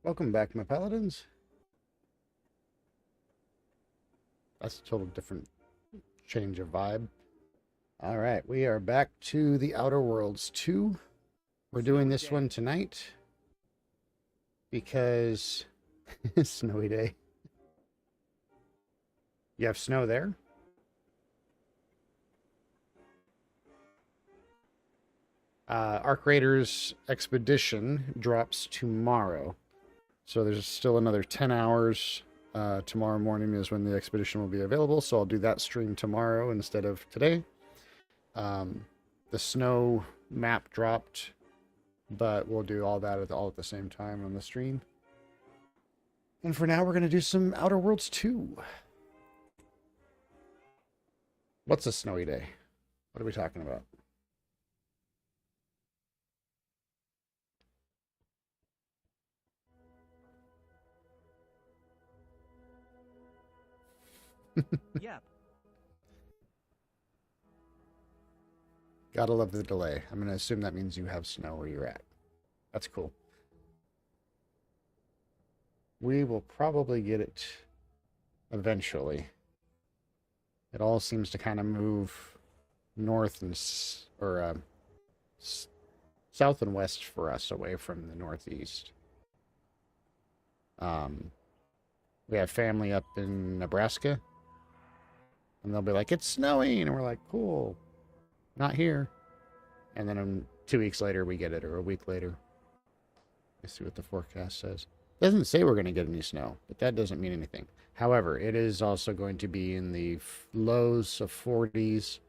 Welcome back, my paladins. That's a total different change of vibe. All right, we are back to the Outer Worlds 2. We're doing this one tonight because snowy day. You have snow there? Arc Raiders Expedition drops tomorrow. So there's still another 10 hours. Tomorrow morning is when the expedition will be available. So I'll do that stream tomorrow instead of today. The snow map dropped, but we'll do all that all at the same time on the stream. And for now, we're going to do some Outer Worlds 2. What's a snowy day? What are we talking about? Yep. Gotta love the delay. I'm going to assume that means you have snow where you're at. That's cool. We will probably get it eventually. It all seems to kind of move north and south and west for us, away from the northeast. We have family up in Nebraska, and they'll be like, "It's snowing," and we're like, "Cool." Not here. And then 2 weeks later, we get it, or a week later. Let's see what the forecast says. It doesn't say we're going to get any snow, but that doesn't mean anything. However, it is also going to be in the lows of 40s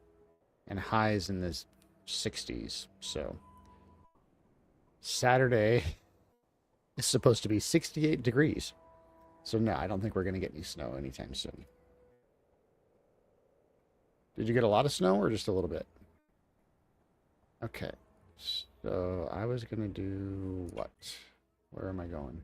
and highs in the 60s. So Saturday is supposed to be 68 degrees. So no, I don't think we're going to get any snow anytime soon. Did you get a lot of snow or just a little bit? Okay. So I was going to do what? Where am I going?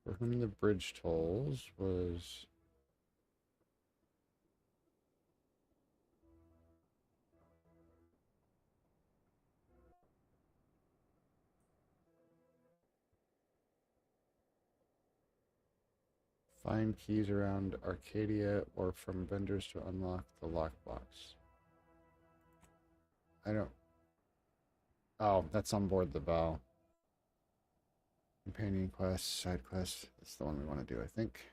For whom the bridge tolls was find keys around Arcadia or from vendors to unlock the lockbox. I don't. Oh, that's on board the bow. Companion quest, side quest. That's the one we want to do, I think.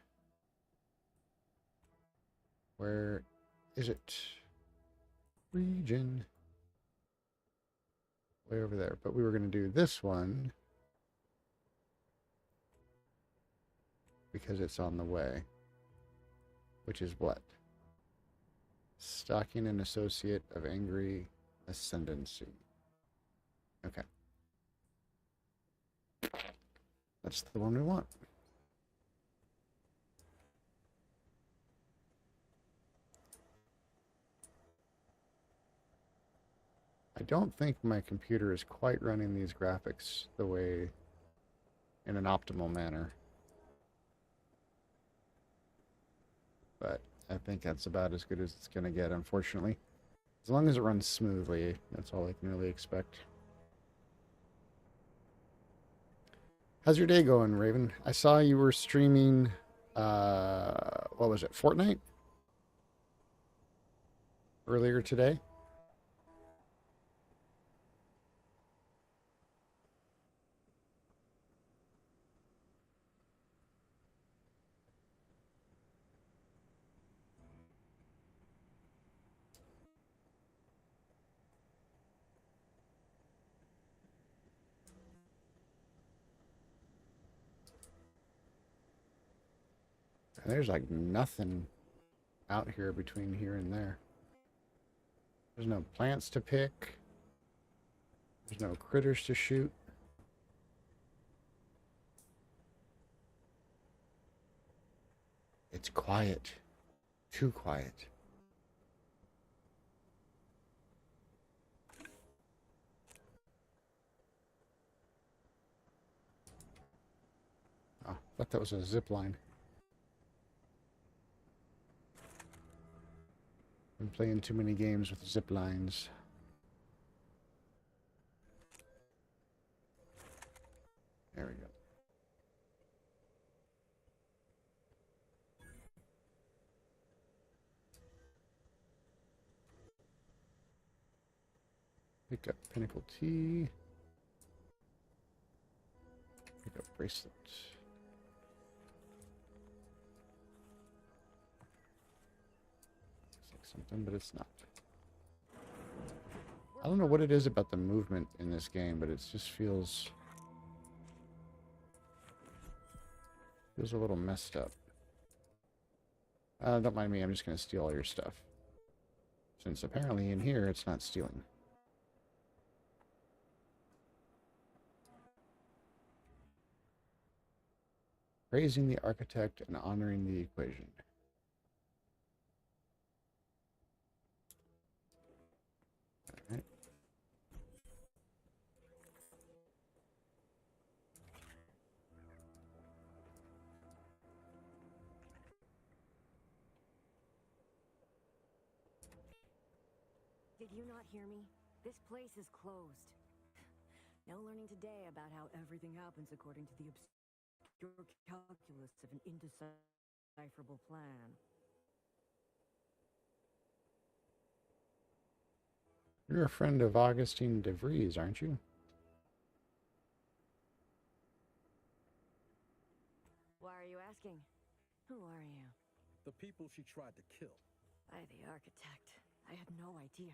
Where is it? Region. Way over there. But we were going to do this one because it's on the way. Which is what? Stalking an associate of angry ascendancy. Okay. That's the one we want. I don't think my computer is quite running these graphics the way in an optimal manner. But I think that's about as good as it's going to get, unfortunately. As long as it runs smoothly, that's all I can really expect. How's your day going, Raven? I saw you were streaming, what was it, Fortnite? Earlier today? There's like nothing out here between here and there. There's no plants to pick. There's no critters to shoot. It's quiet. Too quiet. Oh, I thought that was a zip line. I'm playing too many games with zip lines. There we go. Pick up Pinnacle T. Pick up Bracelet. Looks like something, but it's not. I don't know what it is about the movement in this game, but it just feels a little messed up. Don't mind me, I'm just going to steal all your stuff. Since apparently in here it's not stealing. Praising the architect and honoring the equation. Alright. Did you not hear me? This place is closed. No learning today about how everything happens according to the obscure calculus of an indecipherable plan. You're a friend of Augustine de Vries, aren't you? Why are you asking? Who are you? The people she tried to kill. The architect. I had no idea.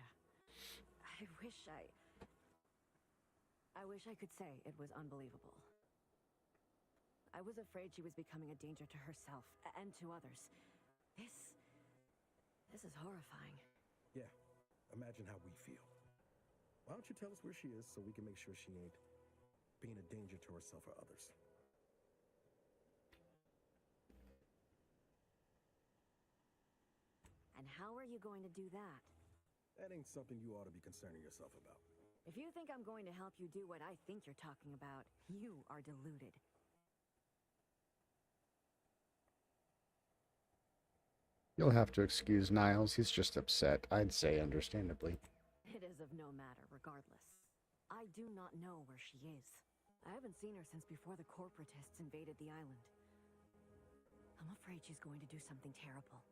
I wish I could say it was unbelievable. I was afraid she was becoming a danger to herself and to others. This is horrifying. Yeah, imagine how we feel. Why don't you tell us where she is so we can make sure she ain't being a danger to herself or others? And how are you going to do that? That ain't something you ought to be concerning yourself about. If you think I'm going to help you do what I think you're talking about, you are deluded. You'll have to excuse Niles. He's just upset, I'd say, understandably. It is of no matter, regardless. I do not know where she is. I haven't seen her since before the corporatists invaded the island. I'm afraid she's going to do something terrible,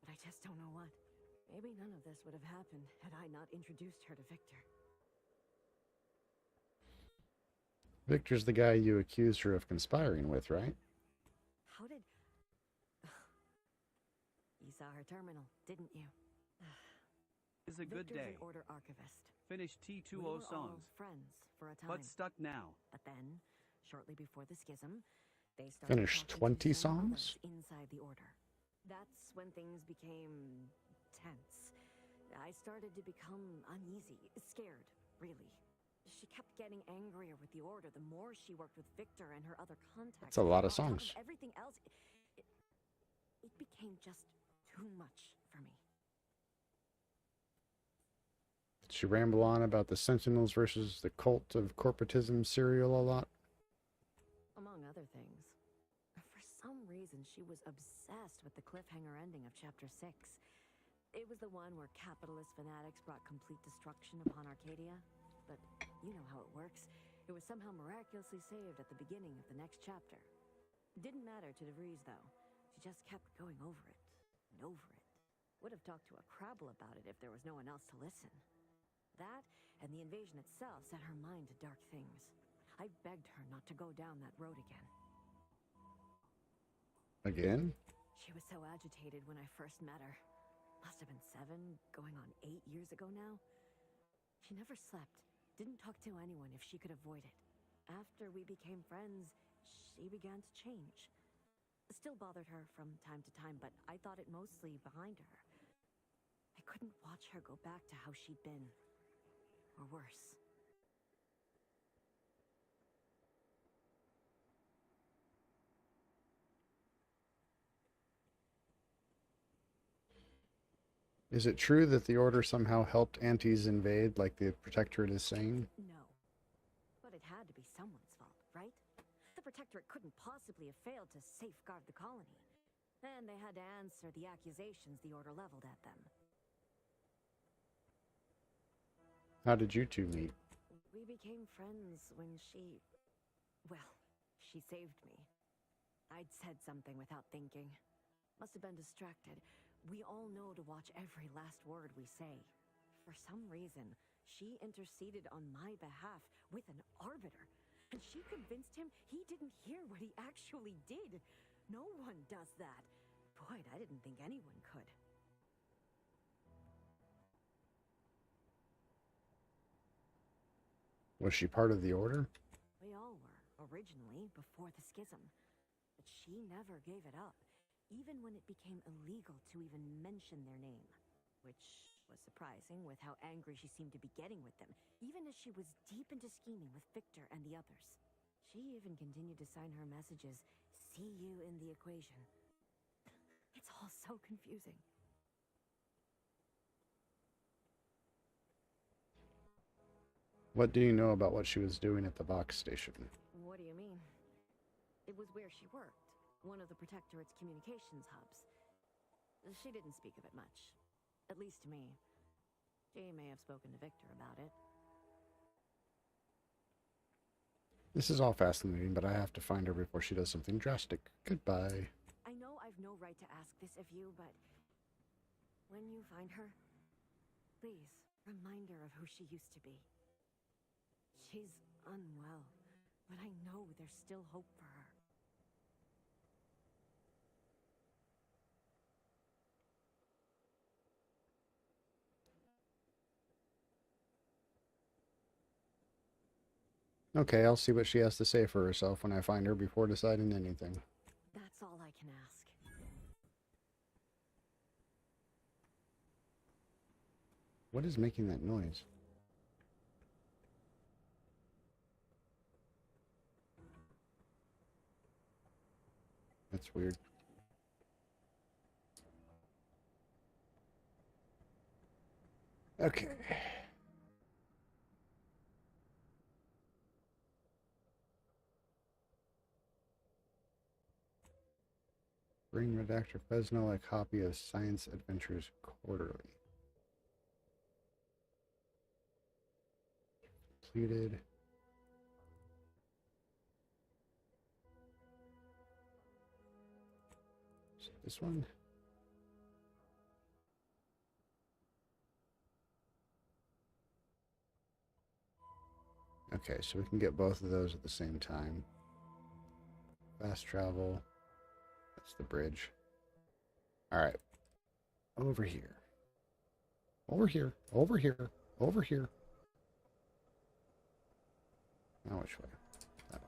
but I just don't know what. Maybe none of this would have happened had I not introduced her to Victor. Victor's the guy you accused her of conspiring with, right? How did... You saw her terminal, didn't you? It's a good Victor's day. an Order archivist. Finished We T20 were all songs, friends for a time. but stuck now. But then, shortly before the schism, they started Finished talking 20 to some songs? others inside the Order. That's when things became tense. I started to become uneasy, scared, really. She kept getting angrier with the Order the more she worked with Victor and her other contacts. That's a lot of On top songs. everything else, it became just too much for me. Did she ramble on about the Sentinels versus the cult of corporatism serial a lot? Among other things. For some reason, she was obsessed with the cliffhanger ending of Chapter 6. It was the one where capitalist fanatics brought complete destruction upon Arcadia. But you know how it works. It was somehow miraculously saved at the beginning of the next chapter. It didn't matter to DeVries, though. She just kept going over it and over it. Would have talked to a Crabble about it if there was no one else to listen. That and the invasion itself set her mind to dark things. I begged her not to go down that road again. Again? She was so agitated when I first met her. Must have been 7, going on 8 years ago now. She never slept, didn't talk to anyone if she could avoid it. After we became friends, she began to change. Still bothered her from time to time, but I thought it mostly behind her. I couldn't watch her go back to how she'd been. Or worse. Is it true that the Order somehow helped Antes invade, like the Protectorate is saying? No. But it had to be someone's fault, right? The Protectorate couldn't possibly have failed to safeguard the colony. And they had to answer the accusations the Order leveled at them. How did you two meet? We became friends when she... Well, she saved me. I'd said something without thinking. Must have been distracted. We all know to watch every last word we say. For some reason, she interceded on my behalf with an arbiter. And she convinced him he didn't hear what he actually did. No one does that. Boy, I didn't think anyone could. Was she part of the order? We all were, originally, before the schism. But she never gave it up, even when it became illegal to even mention their name. Which was surprising with how angry she seemed to be getting with them, even as she was deep into scheming with Victor and the others. She even continued to sign her messages, "See you in the equation." It's all so confusing. What do you know about what she was doing at the Vox station? What do you mean? It was where she worked, one of the Protectorate's communications hubs. She didn't speak of it much, at least to me. She may have spoken to Victor about it. This is all fascinating, but I have to find her before she does something drastic. Goodbye. I know I've no right to ask this of you, but when you find her, please remind her of who she used to be. She's unwell, but I know there's still hope for her. Okay, I'll see what she has to say for herself when I find her before deciding anything. That's all I can ask. What is making that noise? That's weird. Okay. Bring Redactor Fresno a copy of Science Adventures Quarterly. Completed. Is it this one? Okay, so we can get both of those at the same time. Fast travel. That's the bridge. Alright. Over here. Over here. Over here. Over here. Now which way? That way.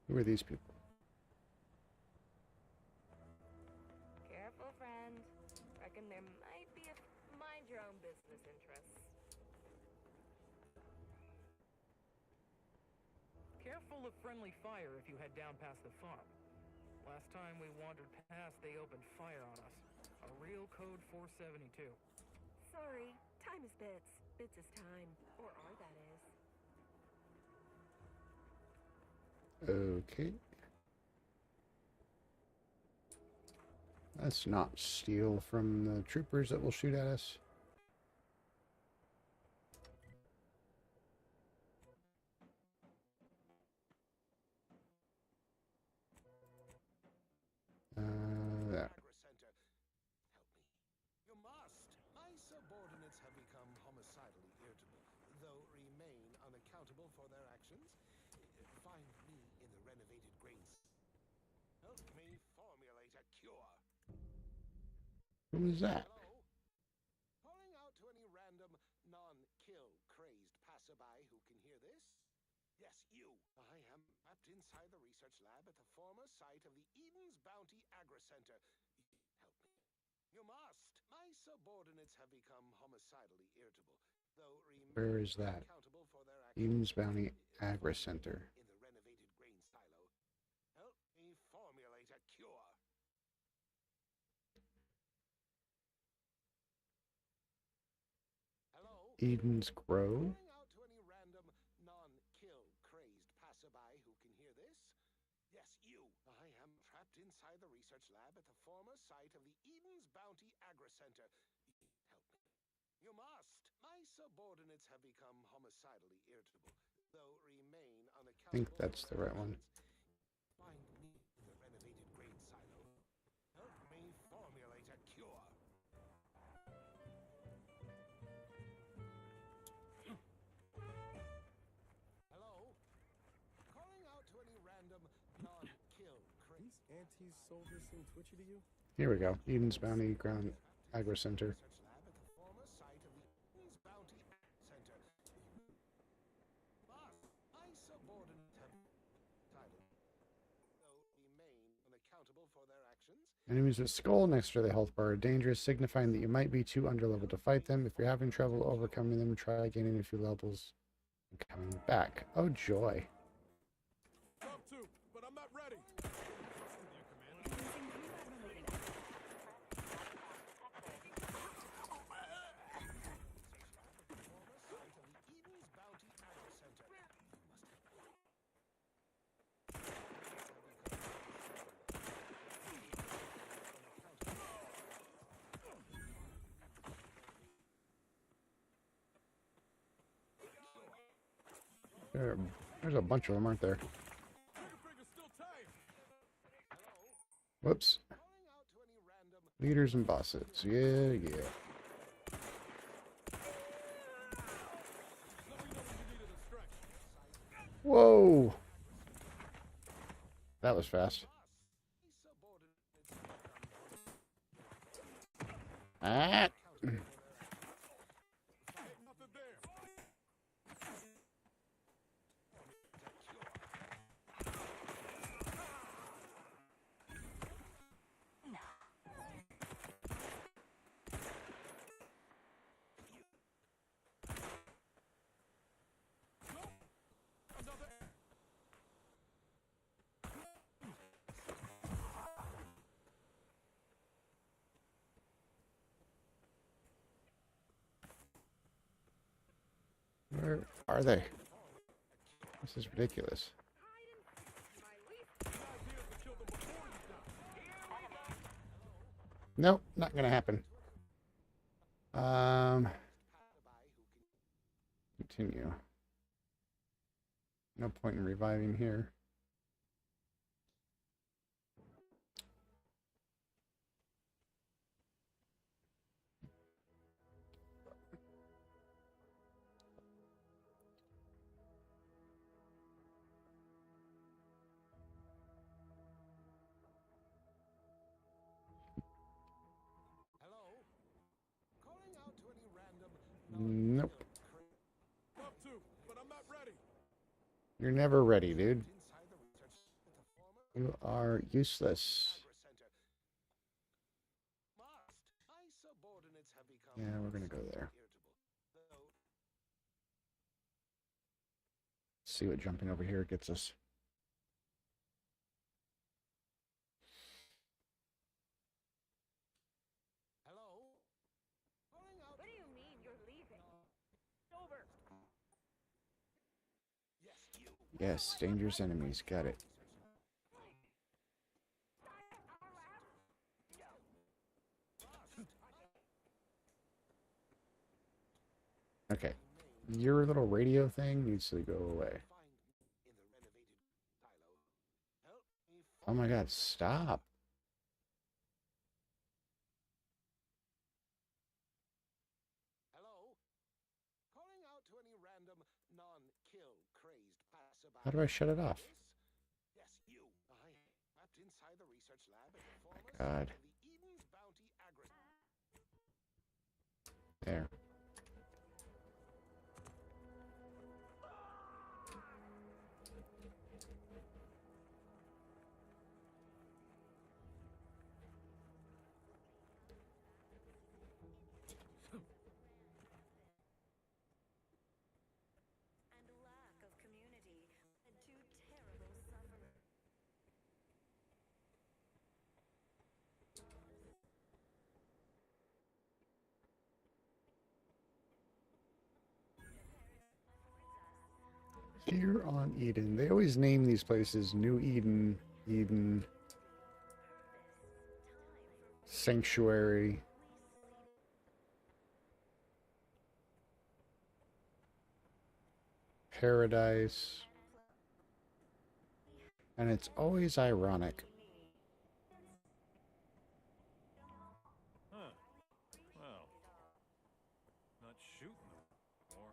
Who are these people? Careful, friend. Reckon there might be a mind your own business interests. Careful of friendly fire if you head down past the farm. Last time we wandered past, they opened fire on us. A real code 472. Sorry, time is bits. Bits is time. Or are, that is. Okay. Let's not steal from the troopers that will shoot at us. There. Agri-Center. Help me. You must. My subordinates have become homicidally irritable, though remain unaccountable for their actions. Find me in the renovated grains. Help me formulate a cure. Who is that? Hello? Calling out to any random, non-kill crazed passerby who can hear this? Yes, you. I am trapped inside the research lab at the former site of the Eden's Bounty Agri-Center. Help me. You must. My subordinates have become homicidally irritable, though remain Where is that? accountable for their actions. Eden's Bounty Agri-Center. In the renovated grain Eden's Grove. Calling out to any random non-kill crazed passerby who can hear this? Yes, you. I am trapped inside the research lab at the former site of the Eden's Bounty Agri Center. Help me. You must. My subordinates have become homicidally irritable, though remain unaccountable. I think for that's the their right one. actions. Find me the renovated grain silo. Help me formulate a cure. Hello? Calling out to any random non-kill craze. These anti-soldiers seem twitchy to you? Here we go. Eden's Bounty Ground Agri Center. Research lab at the former site of the Eden's Bounty Center. My subordinates have decided, though remain unaccountable for their actions. Enemies with skull next to the health bar are dangerous, signifying that you might be too underleveled to fight them. If you're having trouble overcoming them, try gaining a few levels and coming back. Oh joy. Up to, but I'm not ready. Eden's Bounty Agri Center. There's a bunch of them, aren't there? Trigger finger's still tight. Whoops. Calling out to any random Leaders and bosses. Yeah, yeah. Let me know when you need a distraction. Whoa! That was fast. Ah! Nothing there. Another. Where are they? This is ridiculous. Nope, not gonna happen. Continue. No point in reviving here. Hello? Calling out to any random Nope. Up to, but I'm not ready. You're never ready, dude. inside the research at the former You are useless. Agri Center. My subordinates have become Yeah, we're gonna go there. irritable, though See what jumping over here gets us. hello? Calling out What do you mean you're leaving? Over. yes, you. Yes, dangerous enemies. Got it. Okay. Your little radio thing needs to go away. Find in the renovated silo. Help me Oh my god, stop. hello? Calling out to any random non-kill crazed passerby. How do I shut it off? Yes, you. I trapped inside the research lab at the former God. site of the Eden's Bounty Agri. There. And lack of community led to terrible suffering. Here on Eden. They always name these places New Eden, Eden, Sanctuary. Paradise. And it's always ironic. Huh. Well, not shooting them more.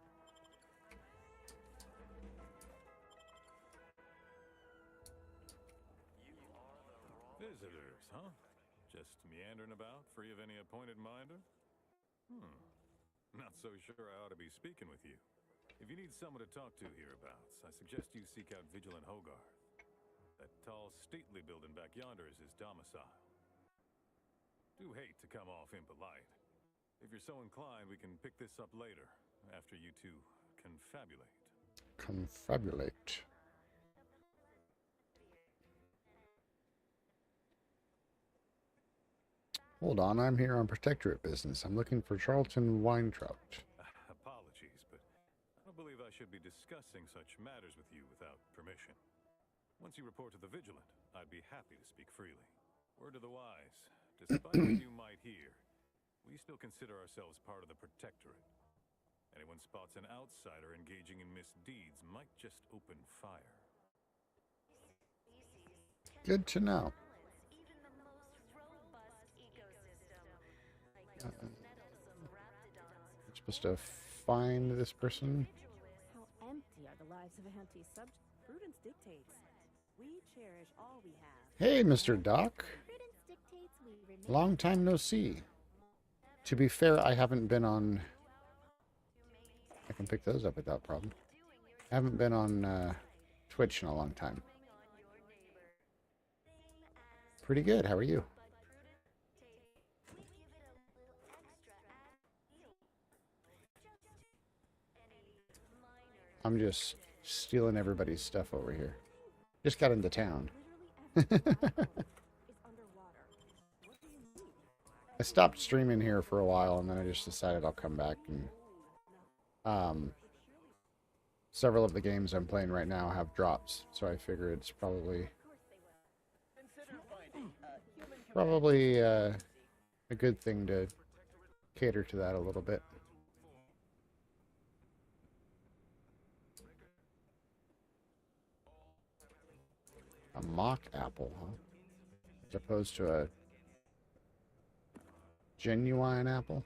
Visitors, huh? Just meandering about, free of any appointed minder? Not so sure I ought to be speaking with you. If you need someone to talk to hereabouts, I suggest you seek out Vigilant Hogarth. That tall, stately building back yonder is his domicile. Do hate to come off impolite. If you're so inclined, we can pick this up later, after you two confabulate. Confabulate. Hold on, I'm here on Protectorate business. I'm looking for Charlton Weintraub. Apologies, but I don't believe I should be discussing such matters with you without permission. Once you report to the Vigilant, I'd be happy to speak freely. Word to the wise, despite what you might hear, we still consider ourselves part of the Protectorate. Anyone spots an outsider engaging in misdeeds might just open fire. Good to know. I'm supposed to find this person. How empty are the lives of anti-subject? Prudence dictates. We cherish all we have. Hey, Mr. Doc. Long time no see. To be fair, I haven't been on... I can pick those up without problem. I haven't been on Twitch in a long time. Pretty good. How are you? I'm just stealing everybody's stuff over here. Just got into town. I stopped streaming here for a while, and then I just decided I'll come back. And several of the games I'm playing right now have drops, so I figure it's probably a good thing to cater to that a little bit. A mock apple, huh? As opposed to a genuine apple?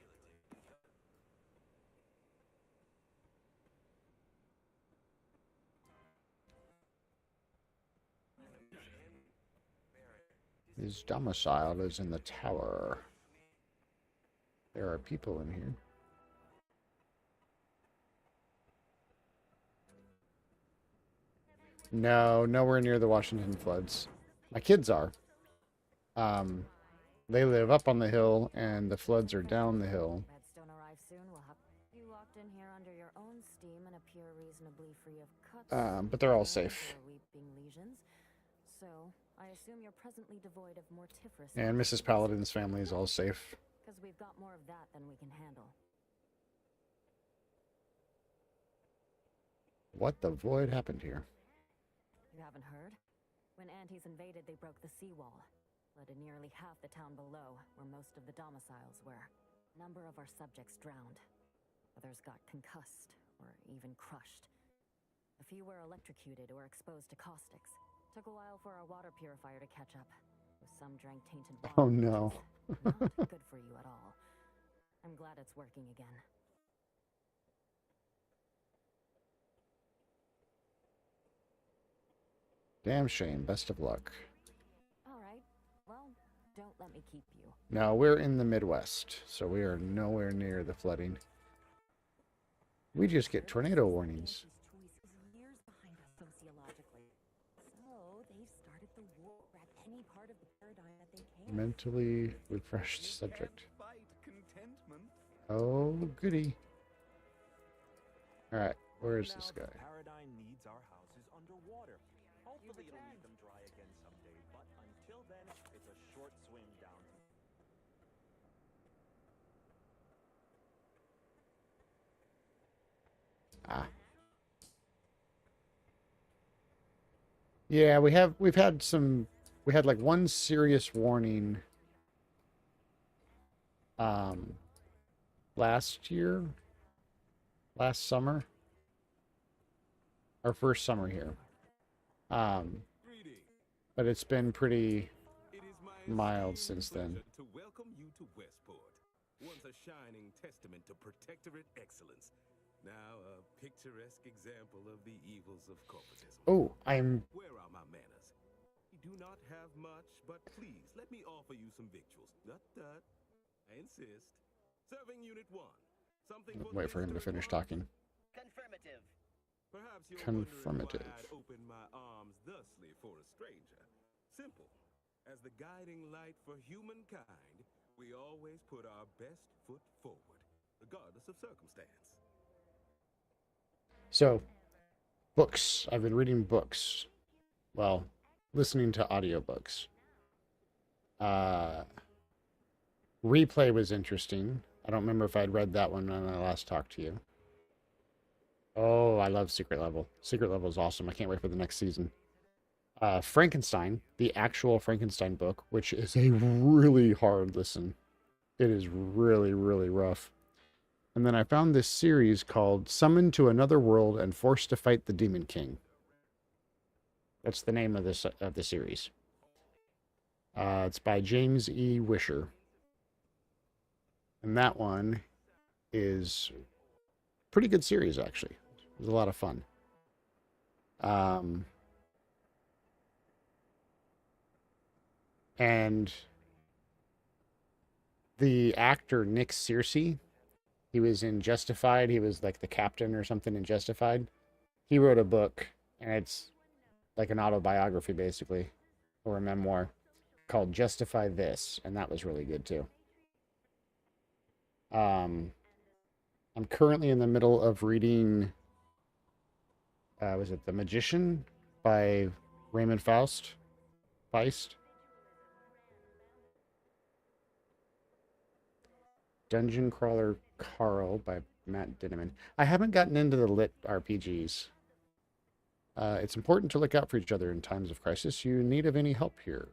His domicile is in the tower. There are people in here. No, nowhere near the Washington floods. My kids are. They live up on the hill, and the floods are down the hill. Redstone arrives soon. We'll have you locked in here under your own steam and appear reasonably free of cuts. But they're all safe. or weeping lesions. So, I assume you're presently devoid of mortiferous. And Mrs. Paladin's family is all safe. Because we've got more of that than we can handle. What the void happened here? You haven't heard? When Antes invaded, they broke the seawall, flooded nearly half the town below, where most of the domiciles were. A number of our subjects drowned. Others got concussed, or even crushed. A few were electrocuted or exposed to caustics. Took a while for our water purifier to catch up. Some drank tainted water. Oh no. Not good for you at all. I'm glad it's working again. Damn shame. Best of luck. All right. Well, don't let me keep you. No, we're in the Midwest, so we are nowhere near the flooding. We just get tornado warnings. Years behind us sociologically. So they've started the war at any part of the paradigm that they can. Mentally refreshed subject. Oh, goody. Alright, where is this guy? Paradigm needs our houses underwater. Hopefully it'll leave them dry again someday, but until then, it's a short swim down. Ah. Yeah, we had like one serious warning um last year, last summer, our first summer here. Um, but it's been pretty mild since then. To welcome you to Westport, once a shining testament to protectorate excellence. Now a picturesque example of the evils of corporatism. Oh, Where are my manners? We do not have much, but please let me offer you some victuals. Dut. I insist. Serving Unit 1. Something for wait for him to finish talking. Confirmative. Perhaps you're Confirmative. wondering why I'd open my arms thusly for a stranger. Simple. As the guiding light for humankind, we always put our best foot forward, regardless of circumstance. So, books. I've been reading books. Well, listening to audiobooks. Replay was interesting. I don't remember if I'd read that one when I last talked to you. Oh, I love Secret Level. Secret Level is awesome. I can't wait for the next season. Frankenstein, the actual Frankenstein book, which is a really hard listen. It is really, really rough. And then I found this series called Summoned to Another World and Forced to Fight the Demon King. That's the name of the series. It's by James E. Wisher. And that one is a pretty good series, actually. It was a lot of fun. And the actor Nick Searcy, he was in Justified. He was like the captain or something in Justified. He wrote a book, and it's like an autobiography, basically, or a memoir called Justify This, and that was really good too. I'm currently in the middle of reading, was it The Magician by Raymond Feist? Dungeon Crawler Carl by Matt Dinneman. I haven't gotten into the lit RPGs. It's important to look out for each other in times of crisis. You need of any help here.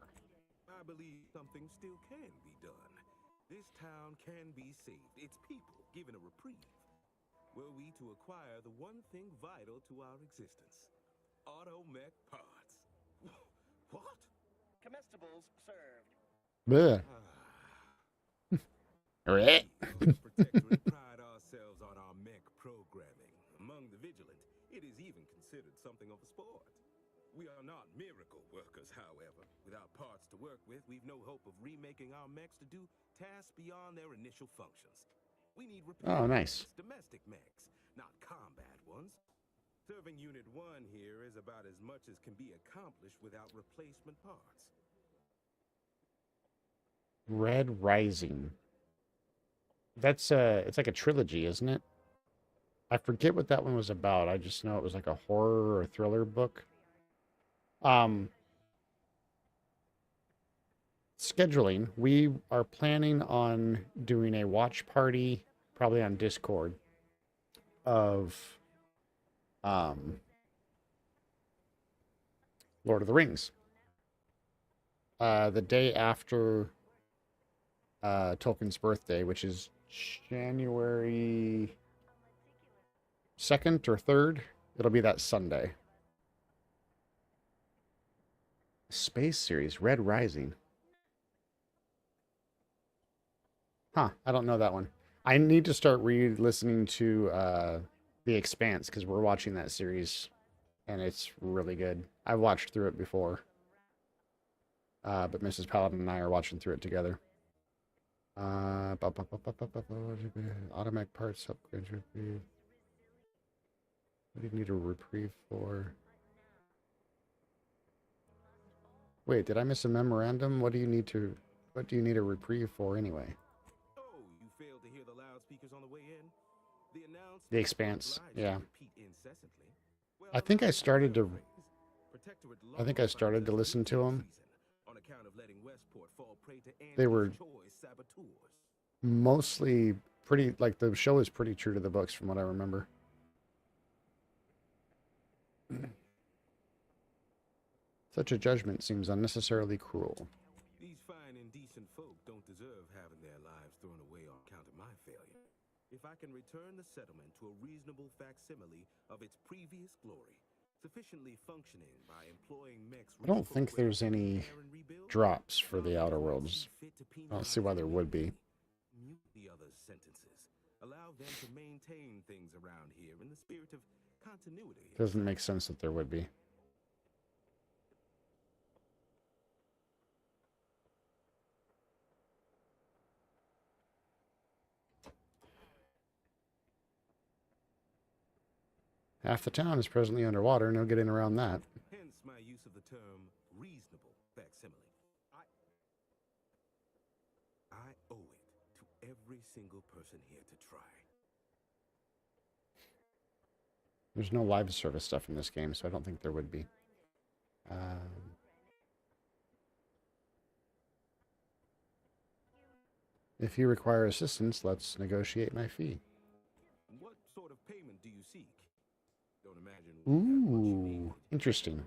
I believe something still can be done. This town can be saved. Its people given a reprieve. Were we to acquire the one thing vital to our existence. Automech parts. What? Comestibles served. Bleh. Right. Protectorate pride ourselves on our mech programming. Among the vigilant, it is even considered something of a sport. We are not miracle workers, however. Without parts to work with, we've no hope of remaking our mechs to do tasks beyond their initial functions. We need Oh, nice. domestic mechs, not combat ones. Serving Unit 1 here is about as much as can be accomplished without replacement parts. Red Rising. That's it's like a trilogy, isn't it? I forget what that one was about. I just know it was like a horror or thriller book. Scheduling. We are planning on doing a watch party, probably on Discord, of Lord of the Rings. The day after Tolkien's birthday, which is January 2nd or 3rd. It'll be that Sunday. Space series, Red Rising. Huh, I don't know that one. I need to start listening to The Expanse, because we're watching that series, and it's really good. I've watched through it before. But Mrs. Paladin and I are watching through it together. Automatic parts upgrades. What do you need a reprieve for? Wait, did I miss a memorandum? What do you need a reprieve for anyway? Oh, you failed to hear the loudspeakers on the way in? The Expanse, yeah. Well, I think I started to listen to them. On account of letting Westport fall prey to They were saboteurs. mostly pretty, like, the show is pretty true to the books from what I remember. Such a judgment seems unnecessarily cruel. These fine and decent folk don't deserve having their lives thrown away on account of my failure. If I can return the settlement to a reasonable facsimile of its previous glory, sufficiently functioning by employing mechs... I don't think there's any drops for the Outer Worlds. I don't see why there would be. Mute the other's sentences. Allow them to maintain things around here in the spirit of continuity. Doesn't make sense that there would be. Half the town is presently underwater, no getting around that. Hence my use of the term reasonable facsimile. I owe it to every single person here to try. There's no live service stuff in this game, so I don't think there would be. If you require assistance, let's negotiate my fee. What sort of payment do you seek? Don't imagine we have much you need. Ooh, interesting.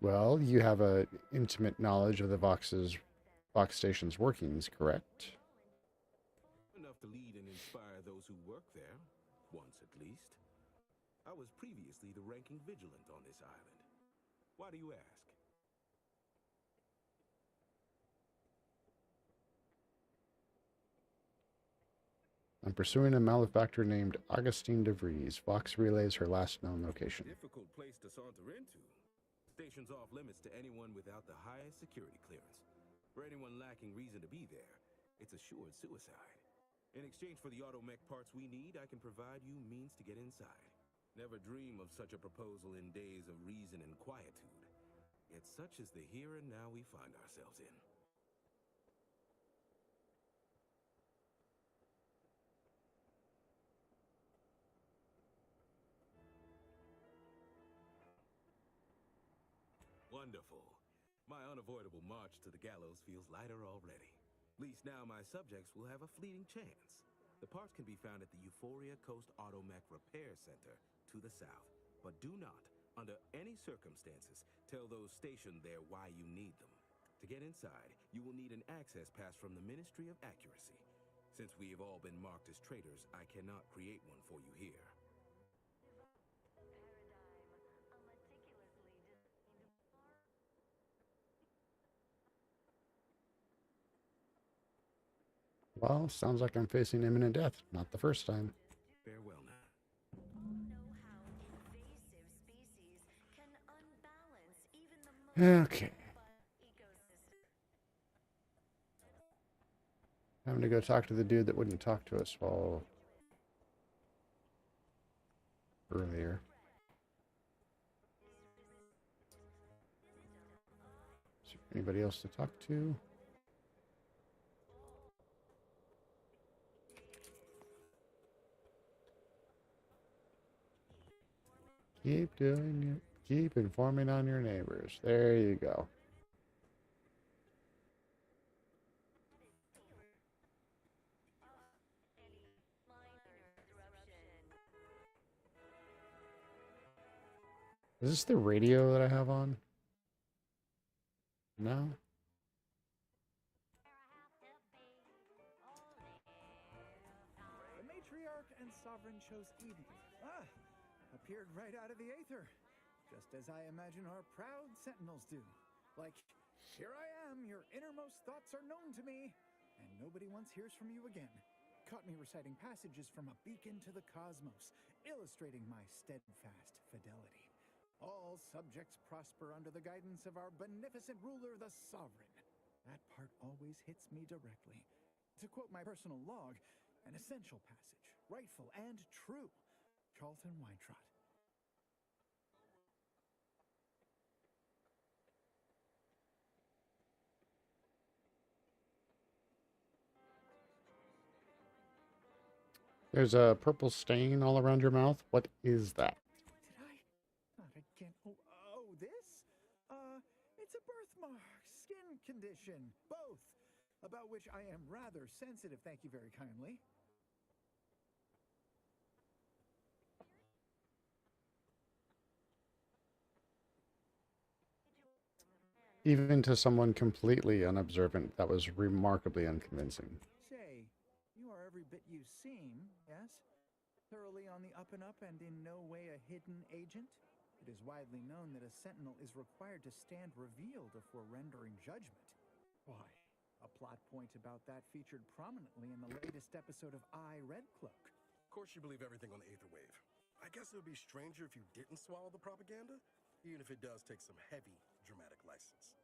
Well, you have a intimate knowledge of the Vox Station's workings, correct? Enough to lead and inspire those who work there, once at least. I was previously the ranking vigilant on this island. Why do you ask? I'm pursuing a malefactor named Augustine DeVries. Vox relays her last known location. Difficult place to saunter into. Station's off limits to anyone without the highest security clearance. For anyone lacking reason to be there, it's assured suicide. In exchange for the automech parts we need, I can provide you means to get inside. Never dream of such a proposal in days of reason and quietude. Yet such is the here and now we find ourselves in. Wonderful. My unavoidable march to the gallows feels lighter already. At least now my subjects will have a fleeting chance. The parts can be found at the Euphoria Coast Automech Repair Center to the south. But do not, under any circumstances, tell those stationed there why you need them. To get inside, you will need an access pass from the Ministry of Accuracy. Since we have all been marked as traitors, I cannot create one for you here. Well, sounds like I'm facing imminent death. Not the first time. Farewell now. Okay. Having to go talk to the dude that wouldn't talk to us while earlier. Is there anybody else to talk to? Keep doing it. Keep informing on your neighbors. There you go. Is this the radio that I have on? No? The matriarch and sovereign chose Eden. Appeared right out of the aether. Just as I imagine our proud sentinels do. Like, here I am, your innermost thoughts are known to me, and nobody once hears from you again. Caught me reciting passages from a beacon to the cosmos, illustrating my steadfast fidelity. All subjects prosper under the guidance of our beneficent ruler, the sovereign. That part always hits me directly. To quote my personal log, an essential passage, rightful and true. Charlton Weintraut. There's a purple stain all around your mouth. What is that? Did I? Not again. Oh, this? It's a birthmark, skin condition, both, about which I am rather sensitive, thank you very kindly. Even to someone completely unobservant, that was remarkably unconvincing. Say, you are every bit you seem, yes? Thoroughly on the up and up and in no way a hidden agent? It is widely known that a sentinel is required to stand revealed before rendering judgment. Why, a plot point about that featured prominently in the latest episode of I, Red Cloak. Of course you believe everything on the Aether Wave. I guess it would be stranger if you didn't swallow the propaganda, even if it does take some heavy dramatic license.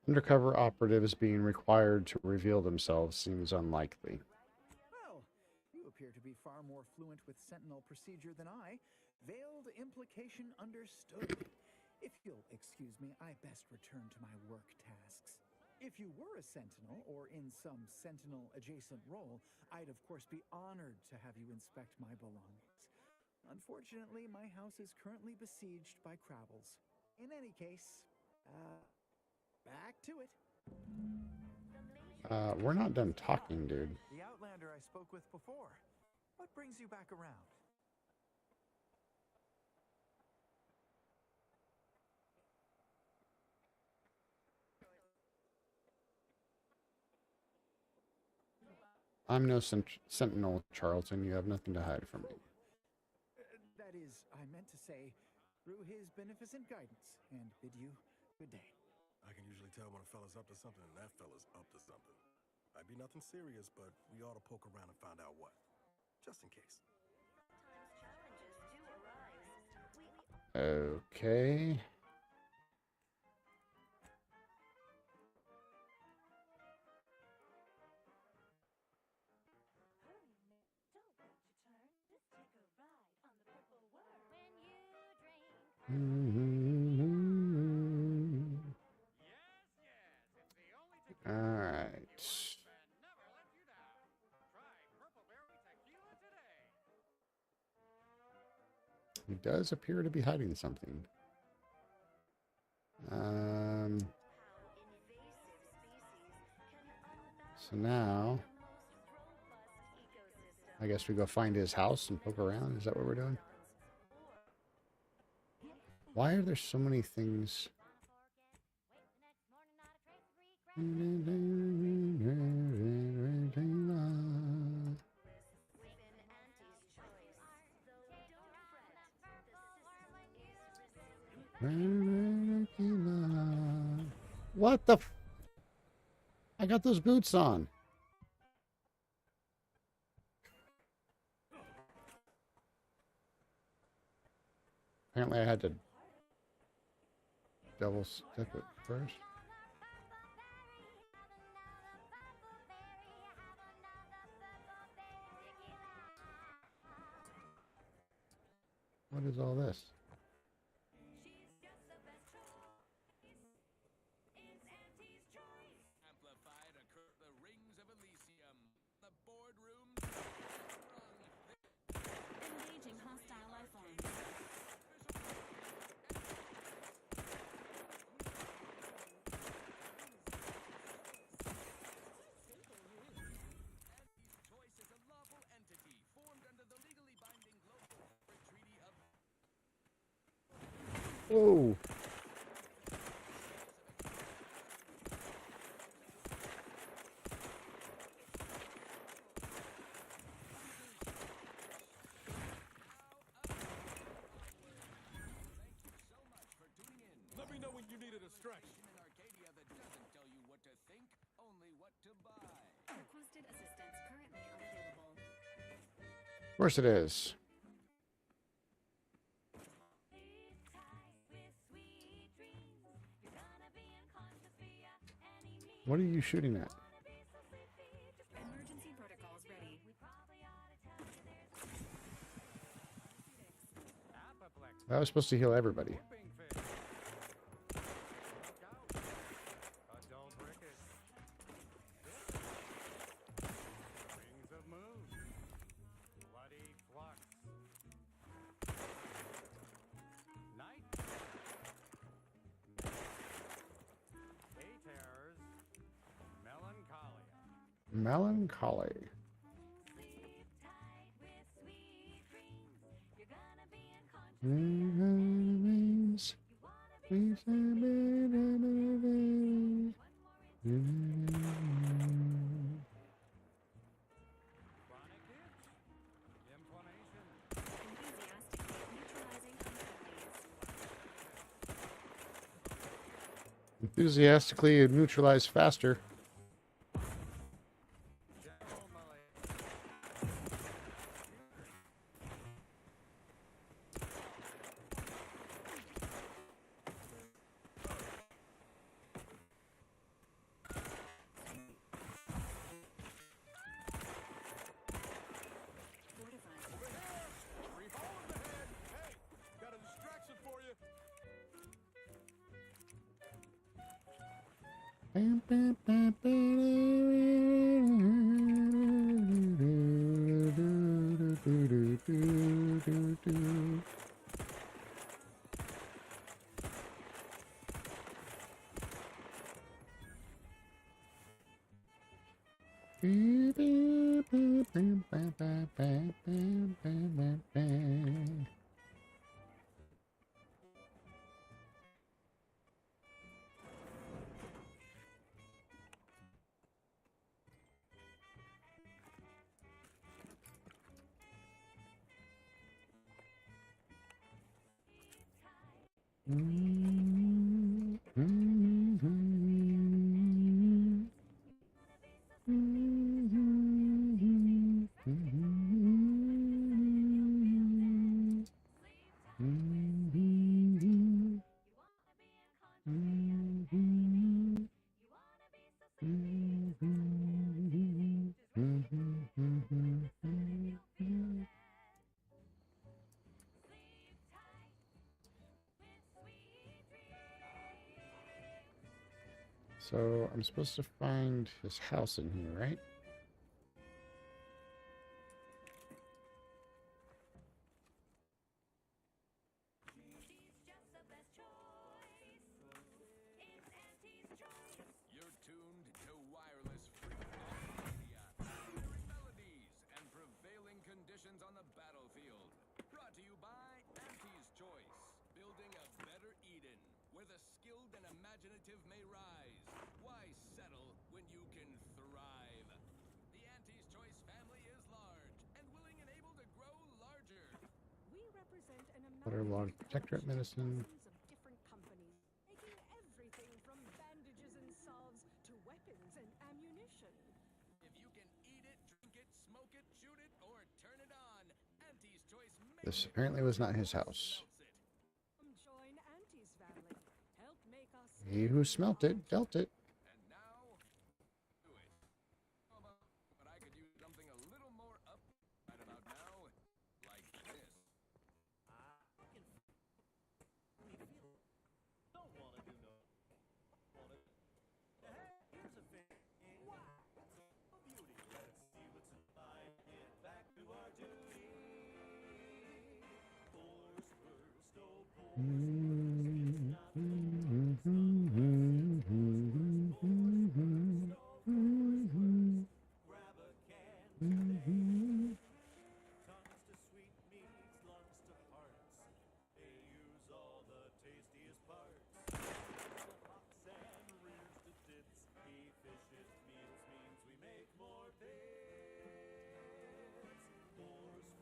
Undercover operatives being required to reveal themselves seems unlikely. Well, you appear to be far more fluent with sentinel procedure than I. Veiled implication understood. If you'll excuse me, I best return to my work tasks. If you were a sentinel, or in some sentinel-adjacent role, I'd of course be honored to have you inspect my belongings. Unfortunately, my house is currently besieged by Crabbles. In any case, back to it. We're not done talking, dude. The Outlander I spoke with before. What brings you back around? I'm no sentinel, Charlton. You have nothing to hide from me. That is, I meant to say, through his beneficent guidance, and bid you good day. I can usually tell when a fella's up to something and that fella's up to something. Might be nothing serious, but we ought to poke around and find out what. Just in case. Okay. All right. He does appear to be hiding something. So now, I guess we go find his house and poke around. Is that what we're doing? Why are there so many things? What the I got those boots on. Apparently I had to double step it first. What is all this? Engaging hostile life forms. Whoa. Let me know when you needed a stretch. Requested assistance currently unavailable. Of course it is. What are you shooting at? Emergency protocols ready. I was supposed to heal everybody. Melancholy. Remains. Enthusiastically neutralize faster. Got a distraction for you. So I'm supposed to find his house in here, right? You're tuned to wireless frequency melodies and prevailing conditions on the battlefield. Brought to you by Auntie's Choice, building a better Eden, where the skilled and imaginative may rise. Why settle when you can thrive? The Auntie's Choice family is large and willing and able to grow larger. We represent an Water, log, protectorate medicine. of different companies, making everything from bandages and salves to weapons and ammunition. If you can eat it, drink it, smoke it, shoot it, or turn it on, Auntie's Choice makes This apparently was not his house. Come join Auntie's family. Help make us He who smelt it, dealt it. And now, do it. But I could use something a little more up right about now, like this. Don't wanna do no. Wanna. Hey, here's a thing. Wow. So beauty. Let's see what's inside. Get back to our duty. Force first, oh, force. Grab a can today. Tongues to sweet meats, lungs to hearts. They use all the tastiest parts. Hocks and rears to tits. Efficient meals means we make more bits.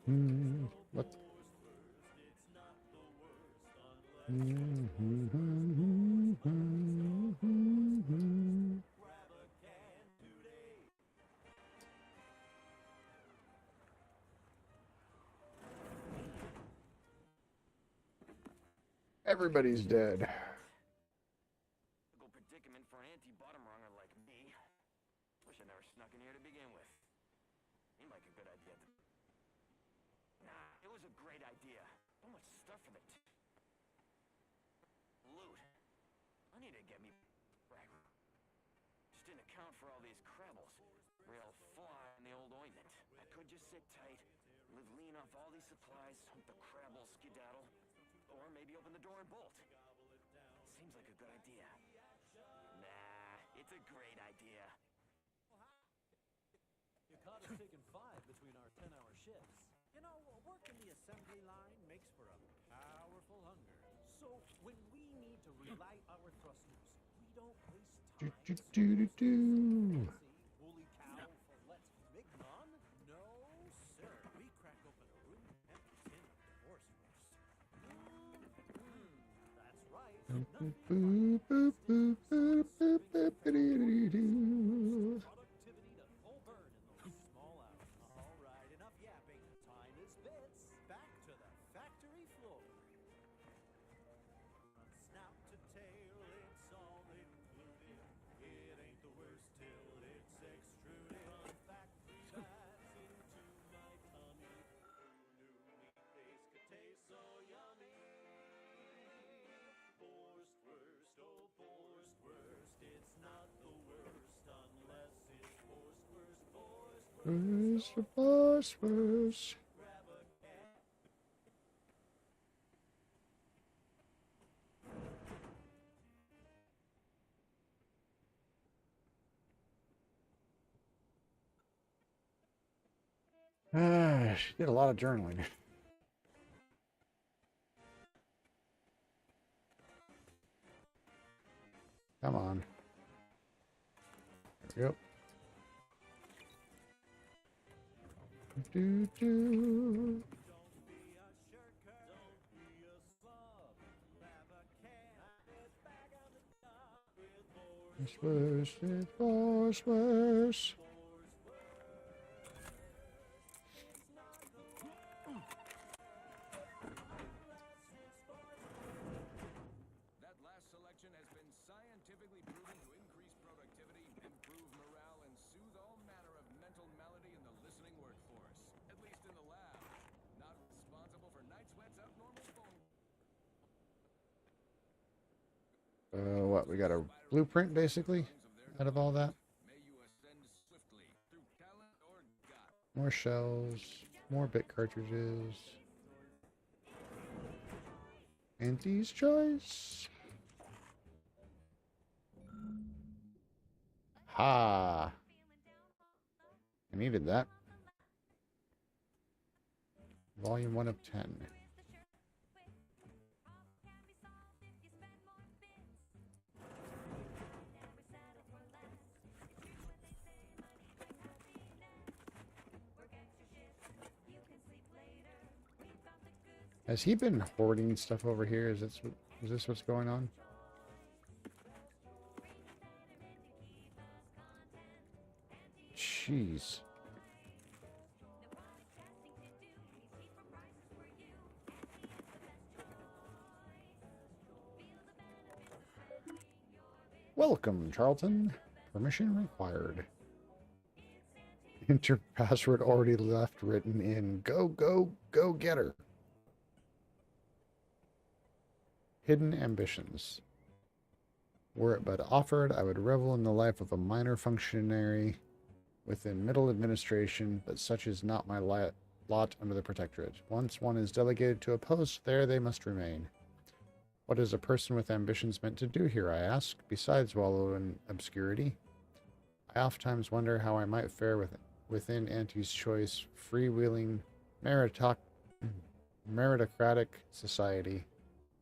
Force What? force first. It's not the worst unless grab a can today. Everybody's dead. Predicament for an anti-bottom runger like me. Wish I never snuck in here to begin with. Seemed like a good idea. Nah, it was a great idea. So much stuff for the loot. I need to get me back. Just didn't account for all these crabbles. Real fly in the old ointment. I could just sit tight, live lean off all these supplies, hope the crabbles skedaddle, or maybe open the door and bolt. Seems like a good idea. Nah, it's a great idea. You caught us taking 5 between our 10-hour shifts. You know, working the assembly line makes for a Relight our thrusters. We don't waste Do, time. do, do, do, do. Holy cow, let's Mignon? No, sir. We crack open a room empty tin of divorce first. That's right. Boop, boop, boop, boop, boop, boop, boop, ba-dee-dee-doo. Productivity to full burn in those small hours. All right, enough yapping. Time is bits. Back to the factory floor. From snap to tail, it's all included. It ain't the worst till it's extruded. From factory bats into my tummy. Who knew meat paste could taste so yummy? Forced worst, oh forced worst. It's not the worst unless it's forced worst, forced worst. Worst. Grab a can. She did a lot of journaling. Come on. There we go. Do, do. Worse, worse, worse. That last selection has been scientifically proven to increase productivity, improve morale, and soothe all manner of mental malady in the listening workforce. At least in the lab. Not responsible for night sweats, abnormal phone. What, we got a blueprint basically out of all that? May you ascend swiftly through talent or God. More shells, more bit cartridges. Auntie's choice. Ha! I needed that. Volume 1 of 10. Has he been hoarding stuff over here? Is this what's going on? Jeez. Welcome, Charlton. Permission required. Enter password already left written in. Go, go, go get her. Hidden ambitions. Were it but offered, I would revel in the life of a minor functionary within middle administration, but such is not my lot under the Protectorate. Once one is delegated to a post, there they must remain. What is a person with ambitions meant to do here, I ask, besides wallow in obscurity? I oftentimes wonder how I might fare within Auntie's choice, freewheeling, meritocratic society,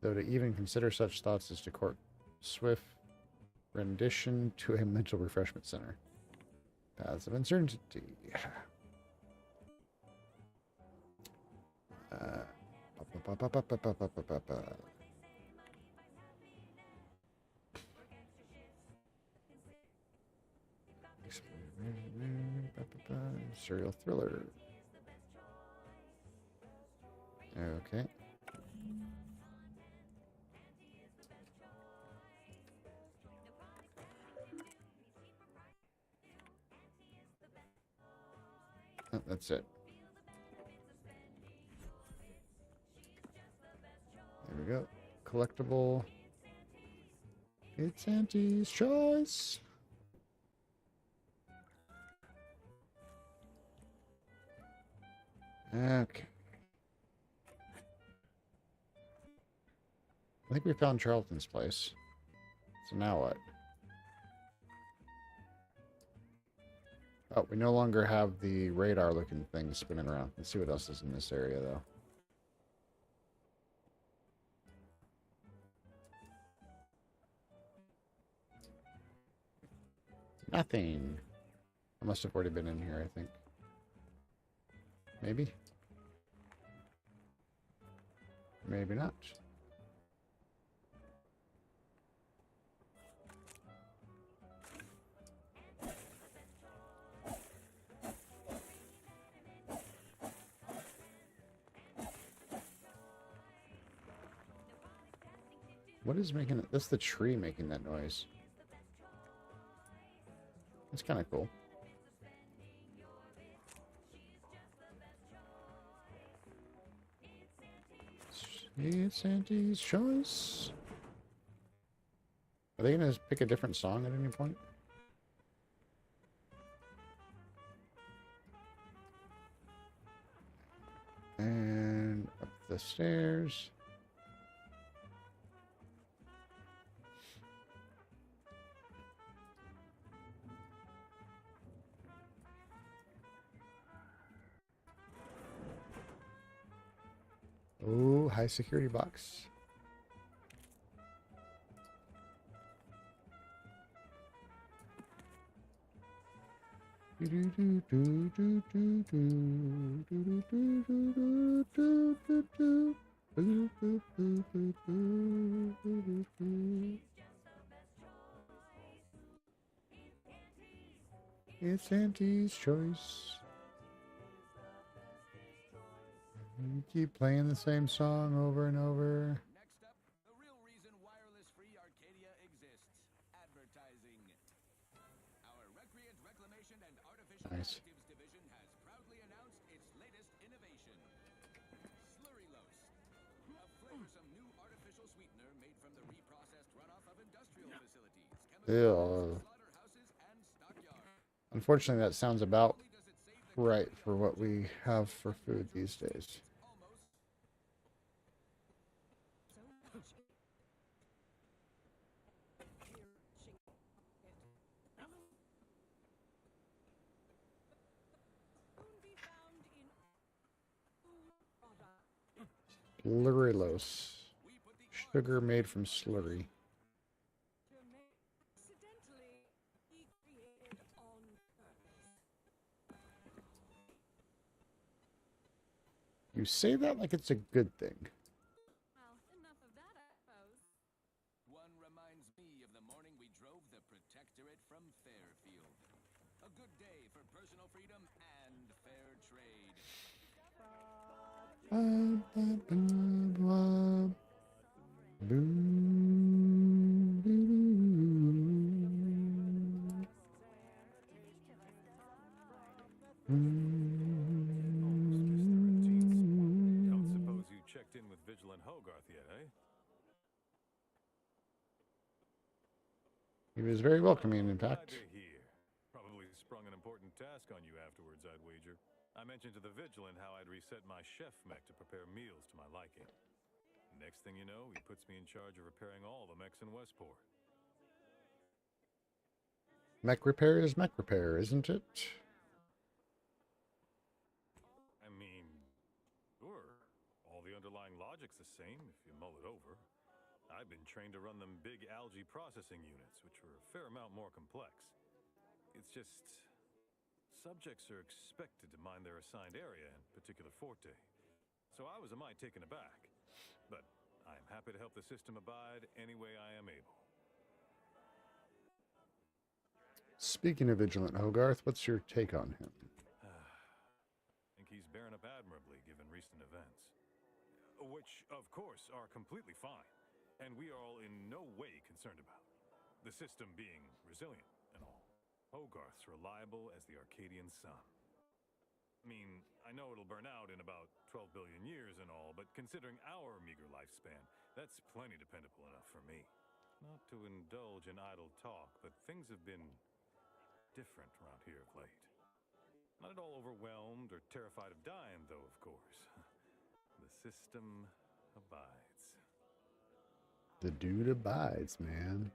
though to even consider such thoughts is to court swift rendition to a mental refreshment center. Paths of uncertainty. Serial thriller. Okay. Oh, that's it. There we go. Collectible. It's Auntie's choice. Okay. I think we found Charlton's place. So now what? Oh, we no longer have the radar-looking thing spinning around. Let's see what else is in this area, though. Nothing. I must have already been in here, I think. Maybe. Maybe not. What is making it? That's the tree making that noise. It's kind of cool. It's Auntie's choice. Are they going to pick a different song at any point? And up the stairs. Oh, high security box. It's Auntie's choice. You keep playing the same song over and over. Next up, the real reason wireless-free Arcadia exists: advertising. Our Recreant Reclamation and Artificial Nice. Additives division has proudly announced its latest innovation, Slurrylose, a flavorsome new artificial sweetener made from the reprocessed runoff of industrial facilities, Ew. slaughterhouses, and stockyards. Unfortunately, that sounds about right for what we have for food these days. Slurrylose. Sugar made from slurry. You say that like it's a good thing. Well, enough of that, I suppose. One reminds me of the morning we drove the Protectorate from Fairfield. A good day for personal freedom and fair trade. Don't suppose you checked in with Vigilant Hogarth yet, eh? He was very welcoming, in Glad fact. to hear. Probably sprung an important task on you afterwards, I'd wager. I mentioned to the Vigilant how I'd reset my chef mech to prepare meals to my liking. Next thing you know, he puts me in charge of repairing all the mechs in Westport. Mech repair is mech repair, isn't it? I mean, sure. All the underlying logic's the same if you mull it over. I've been trained to run them big algae processing units, which are a fair amount more complex. It's just subjects are expected to mind their assigned area and particular forte. So I was a mite taken aback. But I am happy to help the system abide any way I am able. Speaking of Vigilant Hogarth, what's your take on him? I think he's bearing up admirably given recent events. Which, of course, are completely fine. And we are all in no way concerned about. The system being resilient and all. Hogarth's reliable as the Arcadian sun. I mean, I know it'll burn out in about 12 billion years and all, but considering our meager lifespan, that's plenty dependable enough for me. Not to indulge in idle talk, but things have been different around here of late. Not at all overwhelmed or terrified of dying, though, of course. The system abides. The dude abides, man.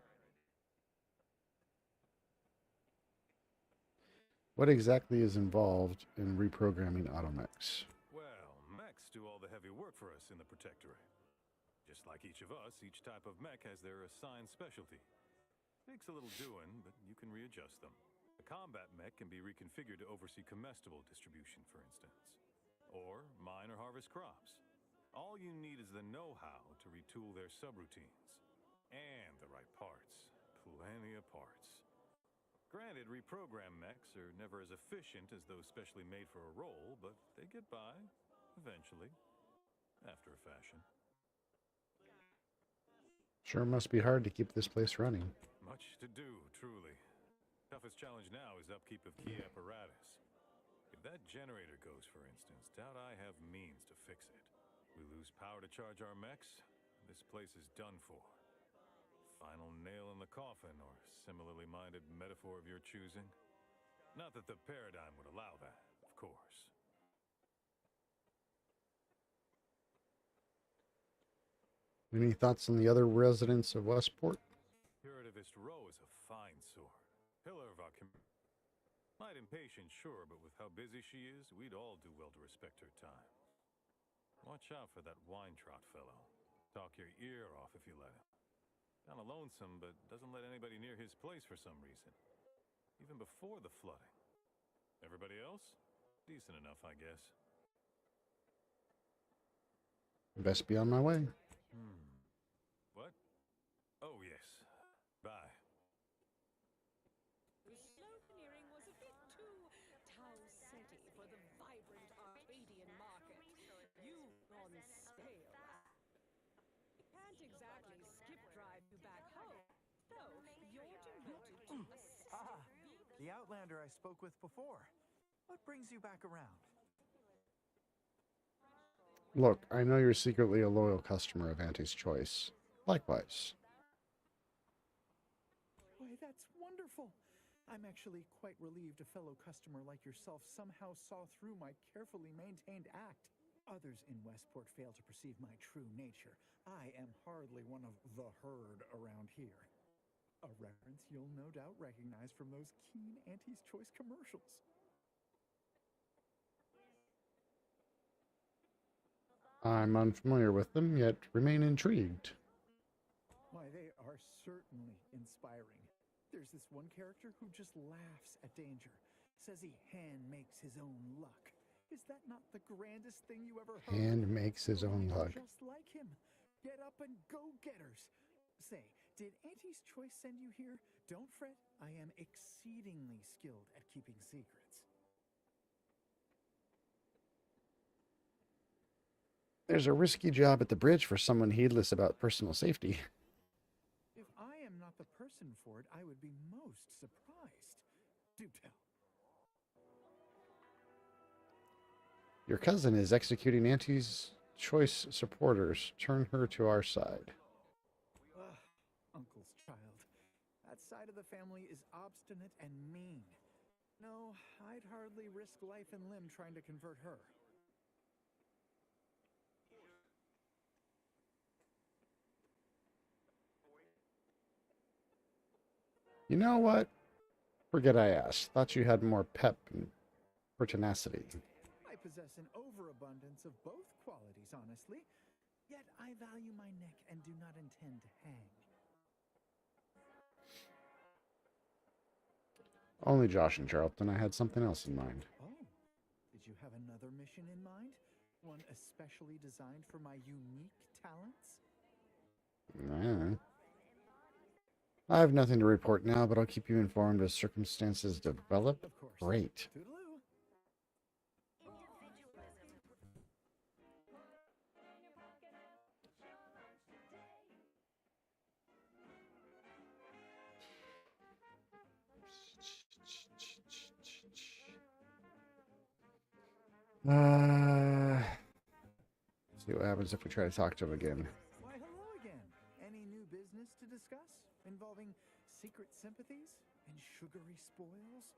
What exactly is involved in reprogramming automechs? Well, mechs do all the heavy work for us in the Protectorate. Just like each of us, each type of mech has their assigned specialty. Takes a little doing, but you can readjust them. The combat mech can be reconfigured to oversee comestible distribution, for instance. Or mine or harvest crops. All you need is the know-how to retool their subroutines. And the right parts. Plenty of parts. Granted, reprogram mechs are never as efficient as those specially made for a role, but they get by, eventually, after a fashion. Sure must be hard to keep this place running. Much to do, truly. Toughest challenge now is upkeep of key apparatus. If that generator goes, for instance, doubt I have means to fix it. We lose power to charge our mechs, this place is done for. Final nail in the coffin, or similarly minded metaphor of your choosing. Not that the paradigm would allow that, of course. Any thoughts on the other residents of Westport? Curativist Row is a fine sword. Pillar of our Might impatient, sure, but with how busy she is, we'd all do well to respect her time. Watch out for that Weintraut fellow. Talk your ear off if you let him. Kinda lonesome, but doesn't let anybody near his place for some reason. Even before the flooding. Everybody else? Decent enough, I guess. Best be on my way. What? Oh, yes. Bye. The sloganeering was a bit too Tau-Ceti for the vibrant Arcadian market. You've gone stale. Can't exactly skip drive you back home, though you're devoted to assisting The Outlander I spoke with before. What brings you back around? Look, I know you're secretly a loyal customer of Auntie's Choice. Likewise. Why, that's wonderful. I'm actually quite relieved a fellow customer like yourself somehow saw through my carefully maintained act. Others in Westport fail to perceive my true nature. I am hardly one of the herd around here. A reference you'll no doubt recognize from those keen Auntie's Choice commercials. I'm unfamiliar with them, yet remain intrigued. Why, they are certainly inspiring. There's this one character who just laughs at danger, says he hand makes his own luck. Is that not the grandest thing you ever heard? Hand makes his own luck. Just like him. Get up and go-getters. Say, did Auntie's Choice send you here? Don't fret, I am exceedingly skilled at keeping secrets. There's a risky job at the bridge for someone heedless about personal safety. If I am not the person for it, I would be most surprised. Do tell. Your cousin is executing Auntie's Choice supporters. Turn her to our side. Uncle's child. That side of the family is obstinate and mean. No, I'd hardly risk life and limb trying to convert her. You know what? Forget I asked. Thought you had more pep and pertinacity. I possess an overabundance of both qualities, honestly. Yet I value my neck and do not intend to hang. Only Josh and Charlton. I had something else in mind. Oh, did you have another mission in mind? One especially designed for my unique talents? I have nothing to report now, but I'll keep you informed as circumstances develop. Of course. Great. Toodaloo. See what happens if we try to talk to him again. Why, hello again. Any new business to discuss? Involving secret sympathies and sugary spoils?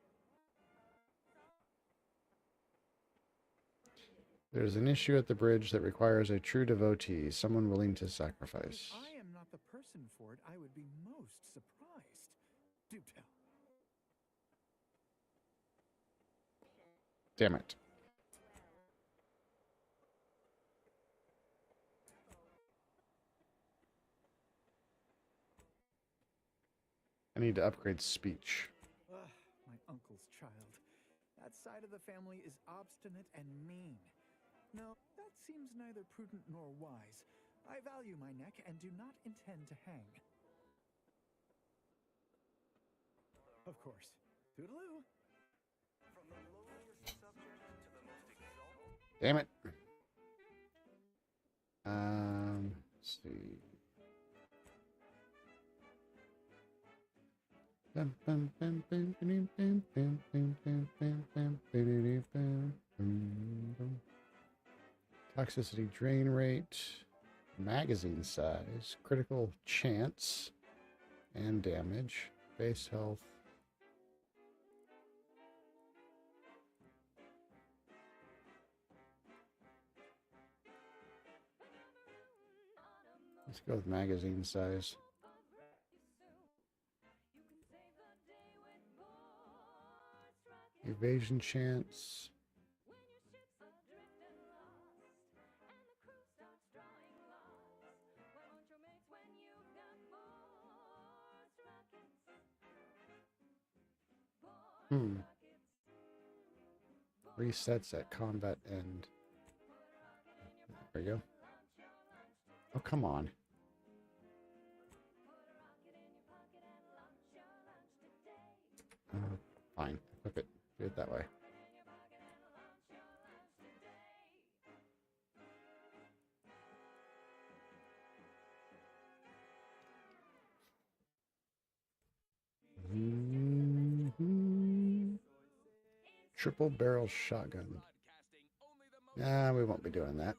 There's an issue at the bridge that requires a true devotee, someone willing to sacrifice. If I am not the person for it, I would be most surprised. Do tell. Damn it. I need to upgrade speech. Ugh, my uncle's child. That side of the family is obstinate and mean. No, that seems neither prudent nor wise. I value my neck and do not intend to hang. Of course. Toodaloo. From the lowliest subject to the most exalted. Damn it. Let's see. Toxicity drain rate, magazine size, critical chance and damage, base health. Let's go with magazine size. Evasion chance. Resets at combat end. There we go. Oh, come on. Fine. Equip it. Do it that way. Triple barrel shotgun. Nah, we won't be doing that.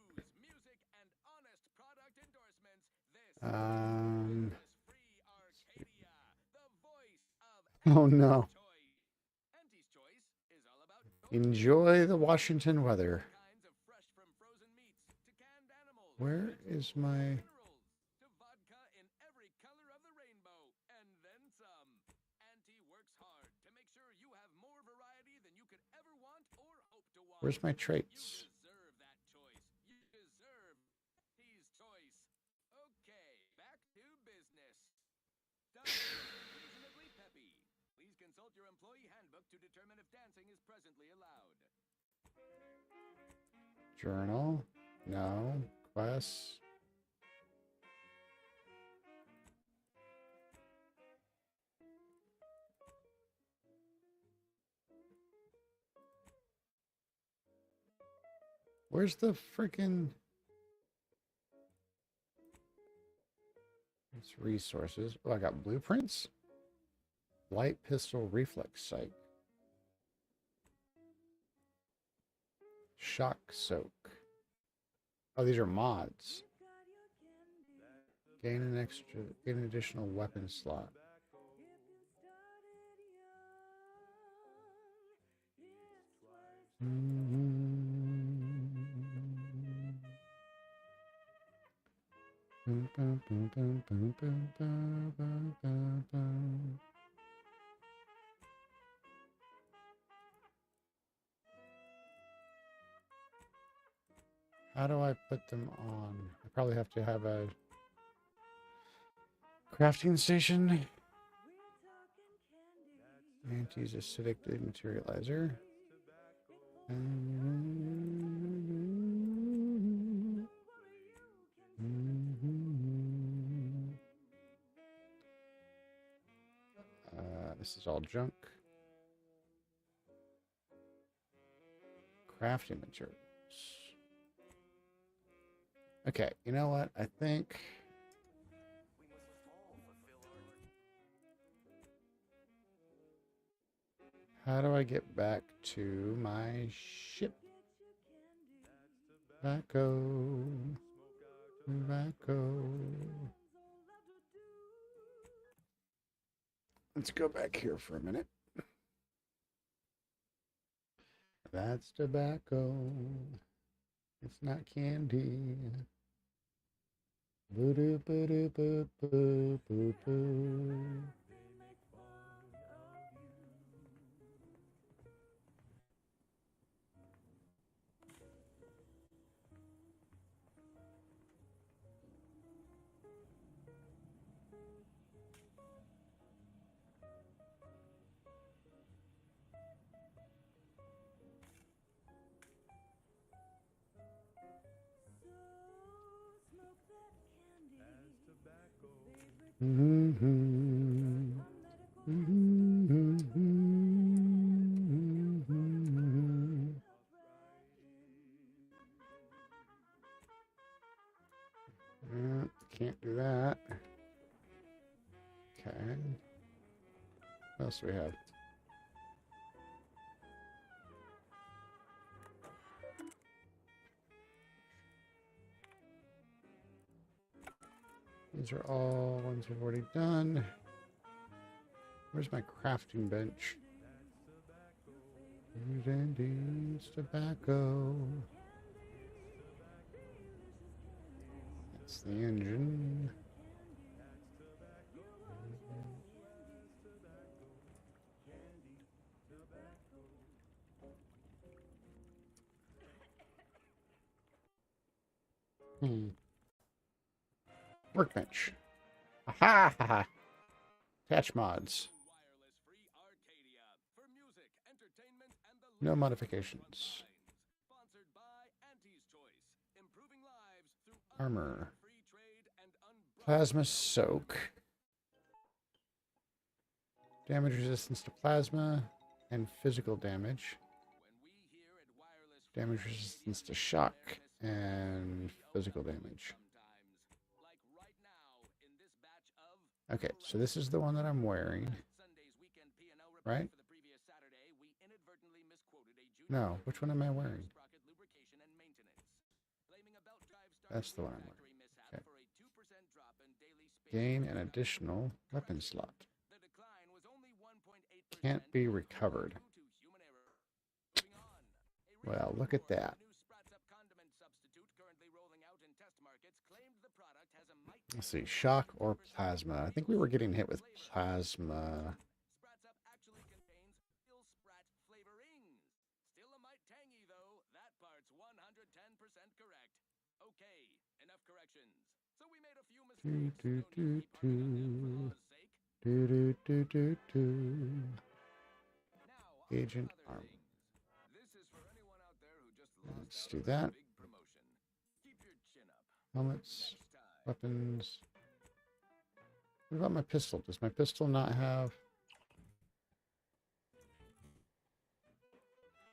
Oh no. Enjoy the Washington weather. Where is my... Where's my traits? Please consult your employee handbook to determine if dancing is presently allowed. Journal? No. Quest? Where's the freaking... It's resources. Oh, I got blueprints? Light pistol reflex sight. Shock soak. Oh, these are mods. Gain an additional weapon slot. How do I put them on? I probably have to have a crafting station. Anti's acidic dematerializer. This is all junk. Crafting materials. Okay, you know what? I think how do I get back to my ship? Tobacco. Tobacco. Let's go back here for a minute. That's tobacco. It's not candy. Boo-doo, boo-doo, boo-boo, boo-boo. Can't do that. Okay. What else do we have? These are all ones we've already done. Where's my crafting bench? Andy's tobacco. That's the engine. Workbench. Aha! Ha ha. Attach mods. No modifications. Armor. Plasma soak. Damage resistance to plasma and physical damage. Damage resistance to shock and physical damage. Okay, so this is the one that I'm wearing. Right? No, which one am I wearing? That's the one I'm wearing. Okay. Gain an additional weapon slot. Can't be recovered. Well, look at that. Let's see, shock or plasma. I think we were getting hit with plasma. Do, do, do, do. Do, do, do, do, do. Agent armor. Let's do that. Helmets, weapons. What about my pistol? Does my pistol not have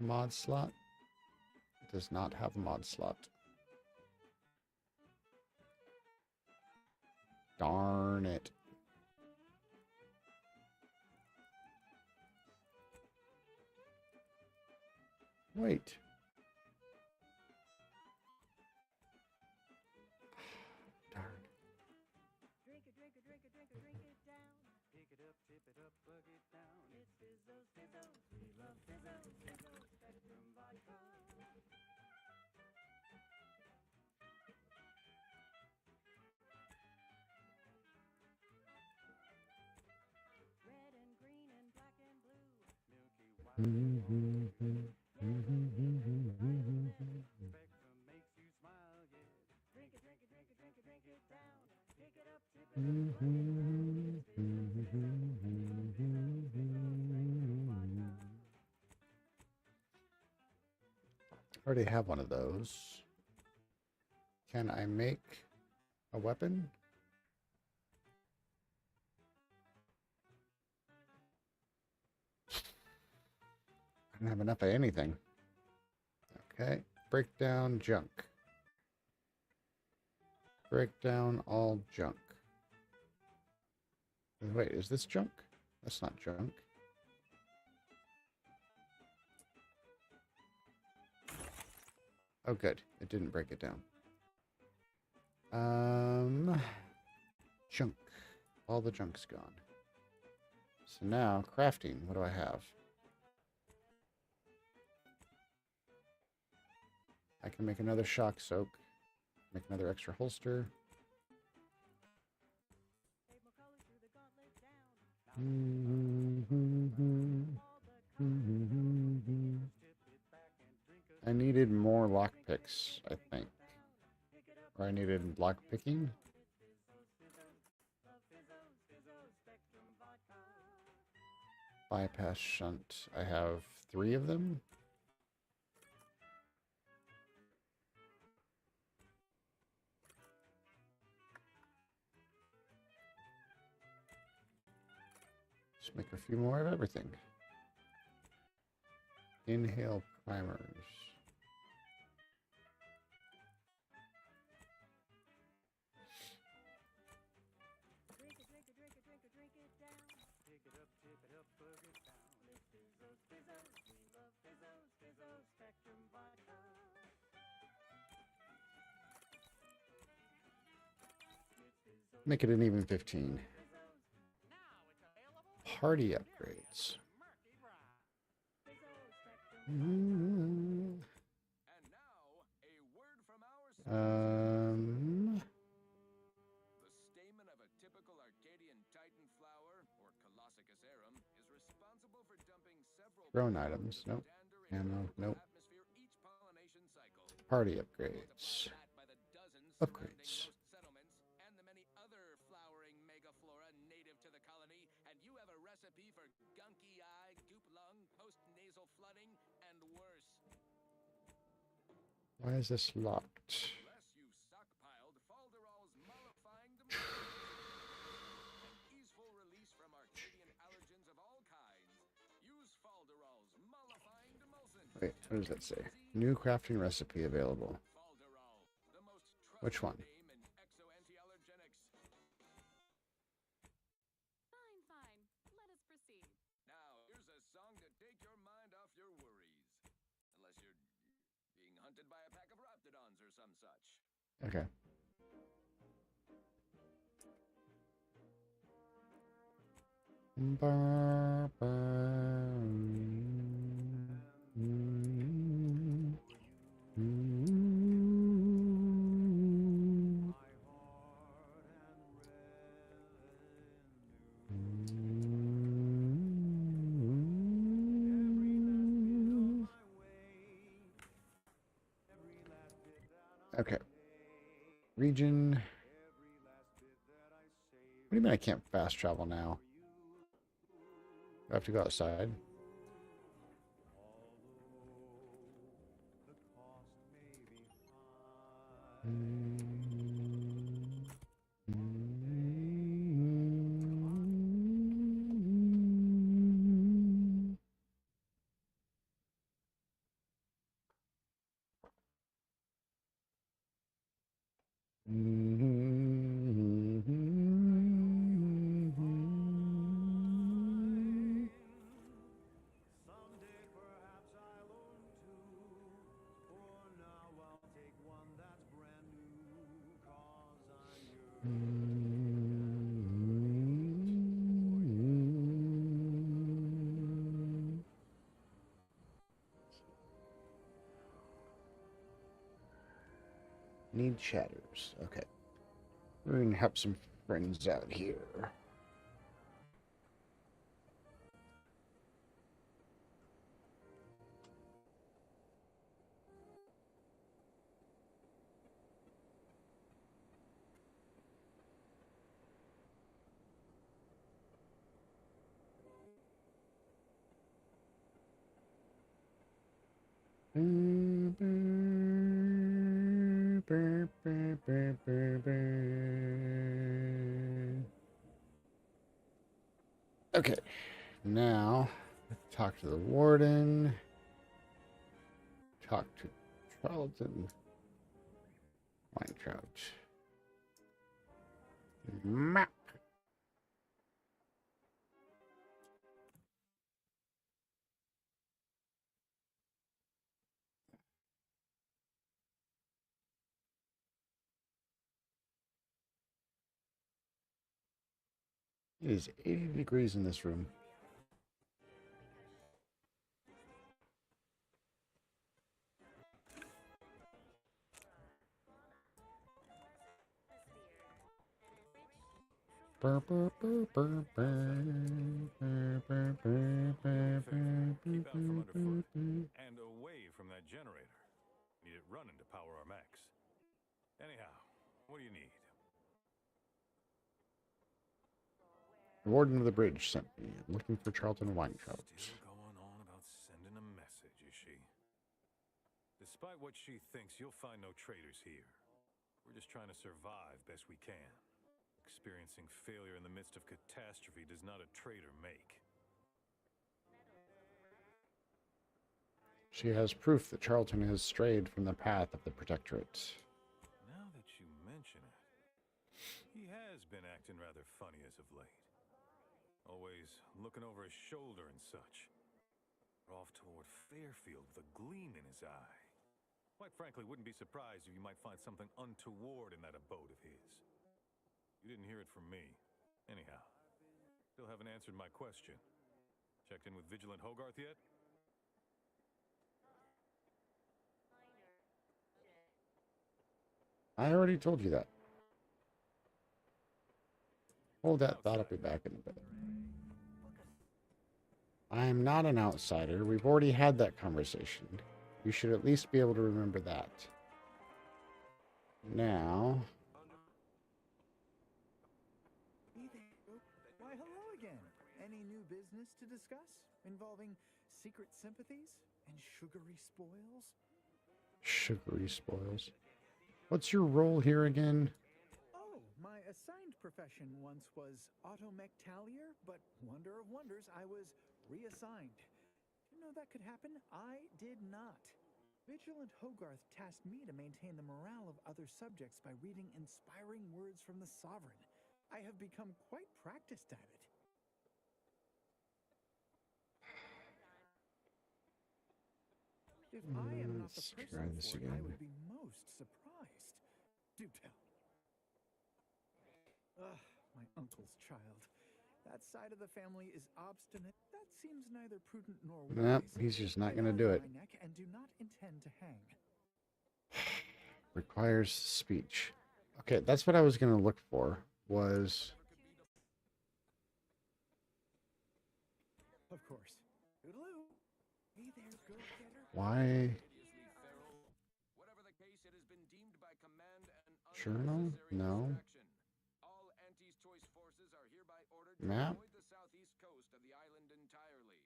a mod slot? It does not have a mod slot. Darn it. Wait. Darn. Drink it, drink it, drink it, drink it, drink it down. Pick it up, tip it up, plug it down. It's Fizzos, Fizzos. We love Fizzos, Fizzos, Spectrum Vodka. Red and green and black and blue. Milky white. Spectrum makes you smile, yeah. Drink it, drink it, drink it, drink it, drink it down. Pick it up, tip it up, plug it down. I already have one of those. Can I make a weapon? I don't have enough of anything. Okay. Break down junk. Break down all junk. Wait, is this junk? That's not junk. Oh, good. It didn't break it down. Junk. All the junk's gone. So now, crafting. What do I have? I can make another shock soak. Make another extra holster. I needed more lockpicks, I think. Or I needed lockpicking. Bypass shunt. I have 3 of them. Just make a few more of everything. Inhale primers. Drink it, drink it, drink it, drink it, drink it down. Pick it up, tip it up, plug it down. It's Fizzos, Fizzos, we love Fizzos, Fizzos, Spectrum Vodka. Make it an even 15. Party upgrades. The stamen of a typical Arcadian Titan flower, or Colossicus arum, is responsible for dumping several Drone items. Nope. Ammo. Nope. Party upgrades. Upgrades. and the many other flowering megaflora native to the colony, and you have a recipe for gunky eye, goop lung, post-nasal flooding, and worse. Why is this locked? Unless you've stockpiled Falderall's mollifying an easeful release from Arcadian allergens of all kinds. Use Falderall's mollifying demulcent. Wait, what does that say? New crafting recipe available. Which one? Fine, fine. Let us proceed. Now, here's a song to take your mind off your worries. Unless you're being hunted by a pack of Raptidons or some such. Okay. Okay. Region. What do you mean I can't fast travel now? Do I have to go outside? Need chatters. Okay. We're gonna help some friends out here. Okay, now talk to the warden. Talk to Charlton. Weintraut. Map. It is 80 degrees in this room. Keep that from underfoot and away from that generator. Need it running to power our mechs. Anyhow, what do you need? The warden of the bridge sent me. I'm looking for Charlton Weintraut. Still going on about sending a message, is she? Despite what she thinks, you'll find no traitors here. We're just trying to survive best we can. Experiencing failure in the midst of catastrophe does not a traitor make. She has proof that Charlton has strayed from the path of the Protectorate. Now that you mention it, he has been acting rather funny as of late. Always looking over his shoulder and such. Off toward Fairfield with a gleam in his eye. Quite frankly, wouldn't be surprised if you might find something untoward in that abode of his. You didn't hear it from me. Anyhow, still haven't answered my question. Checked in with Vigilant Hogarth yet? I already told you that. Hold that thought, I'll be back in a bit. I am not an outsider. We've already had that conversation. You should at least be able to remember that. Now... Why, hello again. Any new business to discuss involving secret sympathies and sugary spoils? Sugary spoils. What's your role here again? Oh, my assigned profession once was automectalier, but wonder of wonders, I was reassigned. Didn't know that could happen? I did not. Vigilant Hogarth tasked me to maintain the morale of other subjects by reading inspiring words from the Sovereign. I have become quite practiced at it. If I am not the Let's person try this for it, I again. would be most surprised. Do tell. Ugh, my uncle's child. That side of the family is obstinate. That seems neither prudent nor wise. Nope, he's just not going to do it. My neck and do not intend to hang. Requires speech. Okay, that's what I was going to look for, was... Of course. Toodaloo. Hey there, go-getter. Why? Whatever the case, it has been deemed by command an Journal? No. All Auntie's choice forces are hereby ordered Map? to avoid the southeast coast of the island entirely.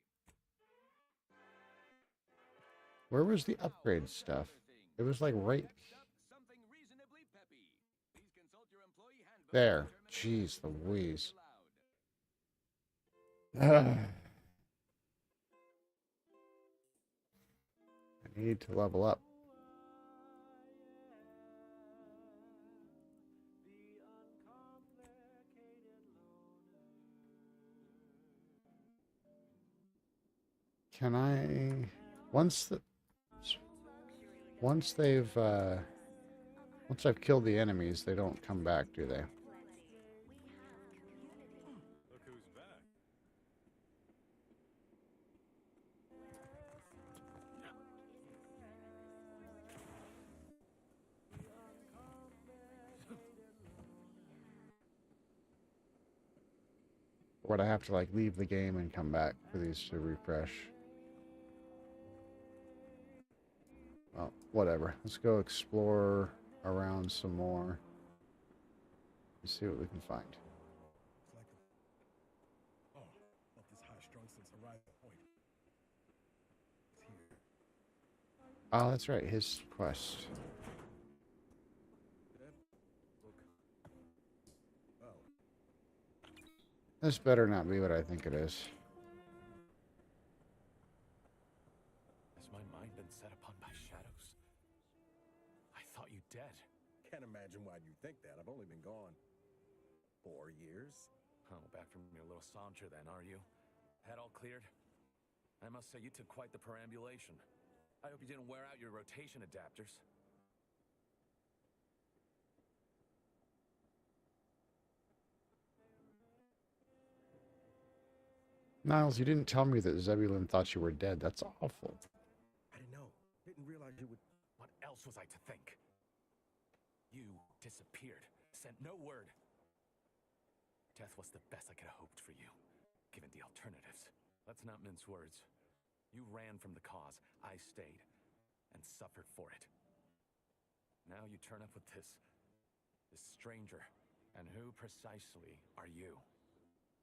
Where was the upgrade stuff? It was like right... Something reasonably peppy. Please consult your employee handbook. There. Jeez Louise. I need to level up. Can I... Once I've killed the enemies, they don't come back, do they? Look who's back. Or would I have to, like, leave the game and come back for these to refresh? Well, whatever. Let's go explore around some more. Let's see what we can find. Oh, felt this high strung since Horizon Point. It's here. Oh, that's right. His quest. Oh, This better not be what I think it is. Has my mind been set upon by shadows? I thought you dead. can't imagine why you think that. I've only been gone 4 years. Oh, back from your little saunter then, are you? Head all cleared? I must say you took quite the perambulation. I hope you didn't wear out your rotation adapters. Niles, you didn't tell me that Zebulon thought you were dead. That's awful. I didn't know. Didn't realize you would. What else was I to think? You disappeared, sent no word. Death was the best I could have hoped for you, given the alternatives. Let's not mince words. You ran from the cause, I stayed, and suffered for it. Now you turn up with this stranger. And who precisely are you?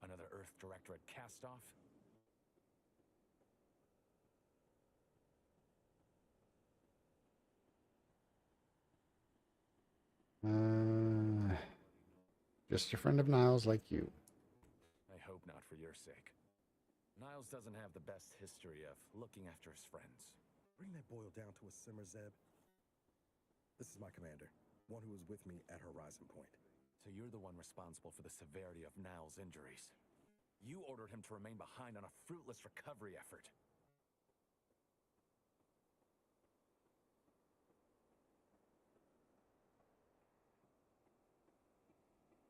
Another Earth Directorate cast-off? Just a friend of Niles like you. I hope not for your sake. Niles doesn't have the best history of looking after his friends. Bring that boil down to a simmer, Zeb. This is my commander, one who was with me at Horizon Point. So you're the one responsible for the severity of Niles' injuries. You ordered him to remain behind on a fruitless recovery effort.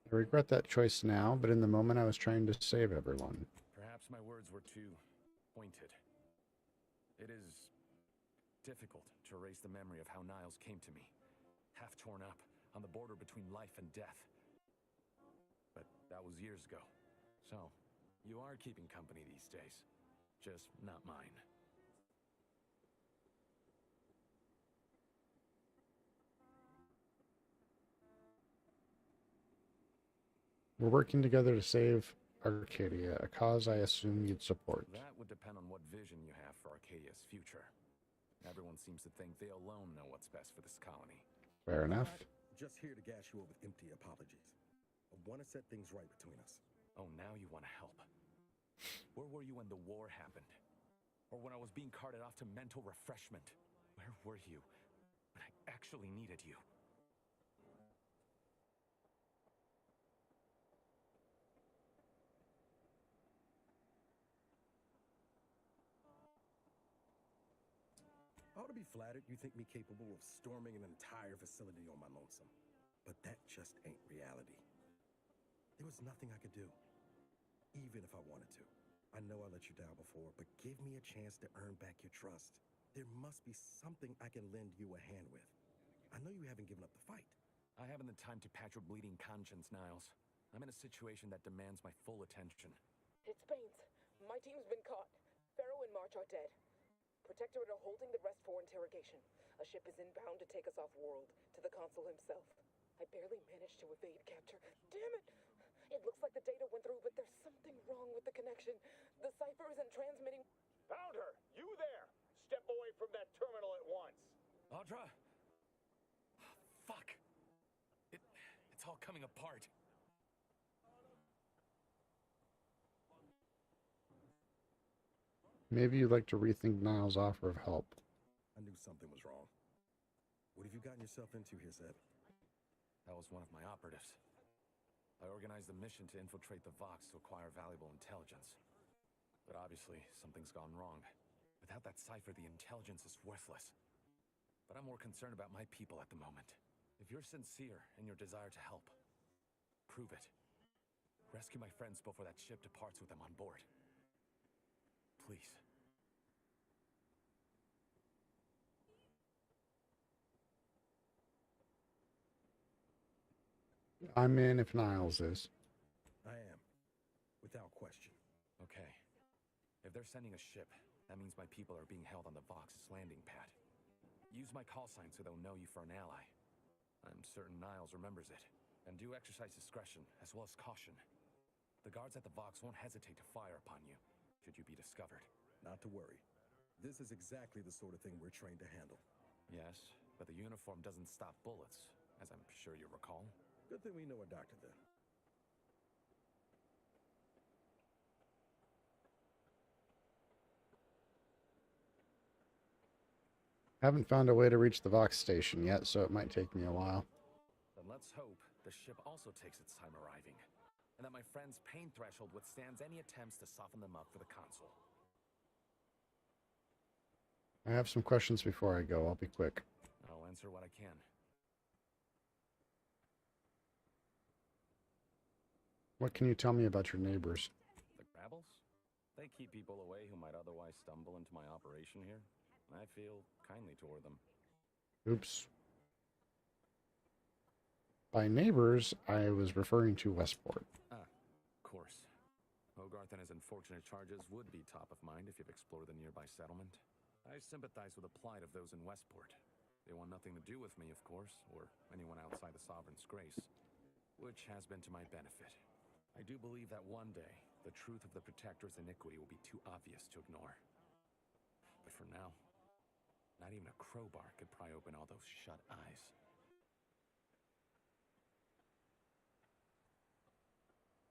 I regret that choice now, but in the moment I was trying to save everyone. Perhaps my words were too pointed. It is difficult to erase the memory of how Niles came to me, half torn up, on the border between life and death. But that was years ago. So, you are keeping company these days. Just not mine. We're working together to save Arcadia, a cause I assume you'd support. That would depend on what vision you have for Arcadia's future. Everyone seems to think they alone know what's best for this colony. Fair enough. Just here to gas you up with empty apologies. I want to set things right between us. Oh, now you want to help. Where were you when the war happened? Or when I was being carted off to mental refreshment? Where were you when I actually needed you? I ought to be flattered you think me capable of storming an entire facility on my lonesome. But that just ain't reality. There was nothing I could do, even if I wanted to. I know I let you down before, but give me a chance to earn back your trust. There must be something I can lend you a hand with. I know you haven't given up the fight. I haven't the time to patch your bleeding conscience, Niles. I'm in a situation that demands my full attention. It's Baines. My team's been caught. Pharaoh and March are dead. Protectorate are holding the rest for interrogation. A ship is inbound to take us off-world, to the consul himself. I barely managed to evade capture. Damn it! It looks like the data went through, but there's something wrong with the connection. The cipher isn't transmitting. Found her! You there! Step away from that terminal at once! Audra? Fuck! It's all coming apart. Maybe you'd like to rethink Niles' offer of help. I knew something was wrong. What have you gotten yourself into here, Zeb? That was one of my operatives. I organized a mission to infiltrate the Vox to acquire valuable intelligence. But obviously, something's gone wrong. Without that cipher, the intelligence is worthless. But I'm more concerned about my people at the moment. If you're sincere in your desire to help, prove it. Rescue my friends before that ship departs with them on board. Please. I'm in if Niles is. I am. Without question. Okay. If they're sending a ship, that means my people are being held on the Vox's landing pad. Use my call sign so they'll know you for an ally. I'm certain Niles remembers it. And do exercise discretion, as well as caution. The guards at the Vox won't hesitate to fire upon you, should you be discovered. Not to worry. This is exactly the sort of thing we're trained to handle. Yes, but the uniform doesn't stop bullets, as I'm sure you recall. Good thing we know a doctor then. Haven't found a way to reach the Vox station yet, so it might take me a while. Then let's hope the ship also takes its time arriving, and that my friend's pain threshold withstands any attempts to soften them up for the consul. I have some questions before I go. I'll be quick. I'll answer what I can. What can you tell me about your neighbors? The Grabbles? They keep people away who might otherwise stumble into my operation here. I feel kindly toward them. Oops. By neighbors, I was referring to Westport. Ah, of course. Hogarth and his unfortunate charges would be top of mind if you've explored the nearby settlement. I sympathize with the plight of those in Westport. They want nothing to do with me, of course, or anyone outside the Sovereign's grace, which has been to my benefit. I do believe that one day, the truth of the Protector's iniquity will be too obvious to ignore. But for now, not even a crowbar could pry open all those shut eyes.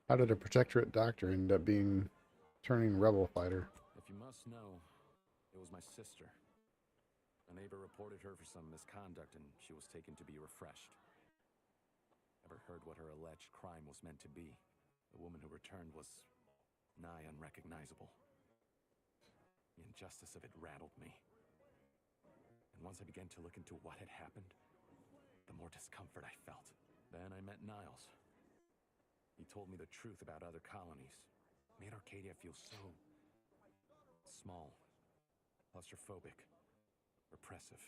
How did a protectorate doctor end up turning rebel fighter? If you must know, it was my sister. A neighbor reported her for some misconduct and she was taken to be refreshed. Never heard what her alleged crime was meant to be. The woman who returned was nigh unrecognizable. The injustice of it rattled me. And once I began to look into what had happened, the more discomfort I felt. Then I met Niles. He told me the truth about other colonies. Made Arcadia feel so small, claustrophobic, repressive.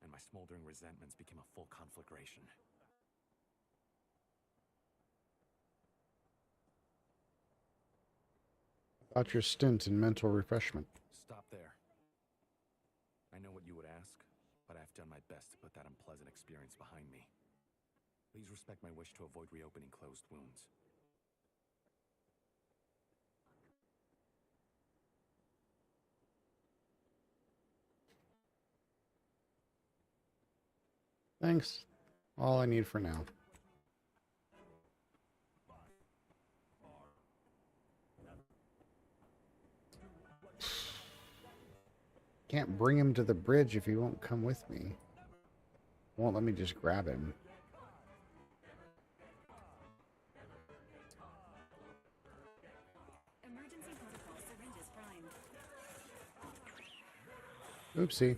And my smoldering resentments became a full conflagration. About your stint in mental refreshment. Stop there. I know what you would ask, but I've done my best to put that unpleasant experience behind me. Please respect my wish to avoid reopening closed wounds. Thanks. All I need for now. Can't bring him to the bridge if he won't come with me. Won't let me just grab him. Emergency protocol syringes primed. Oopsie.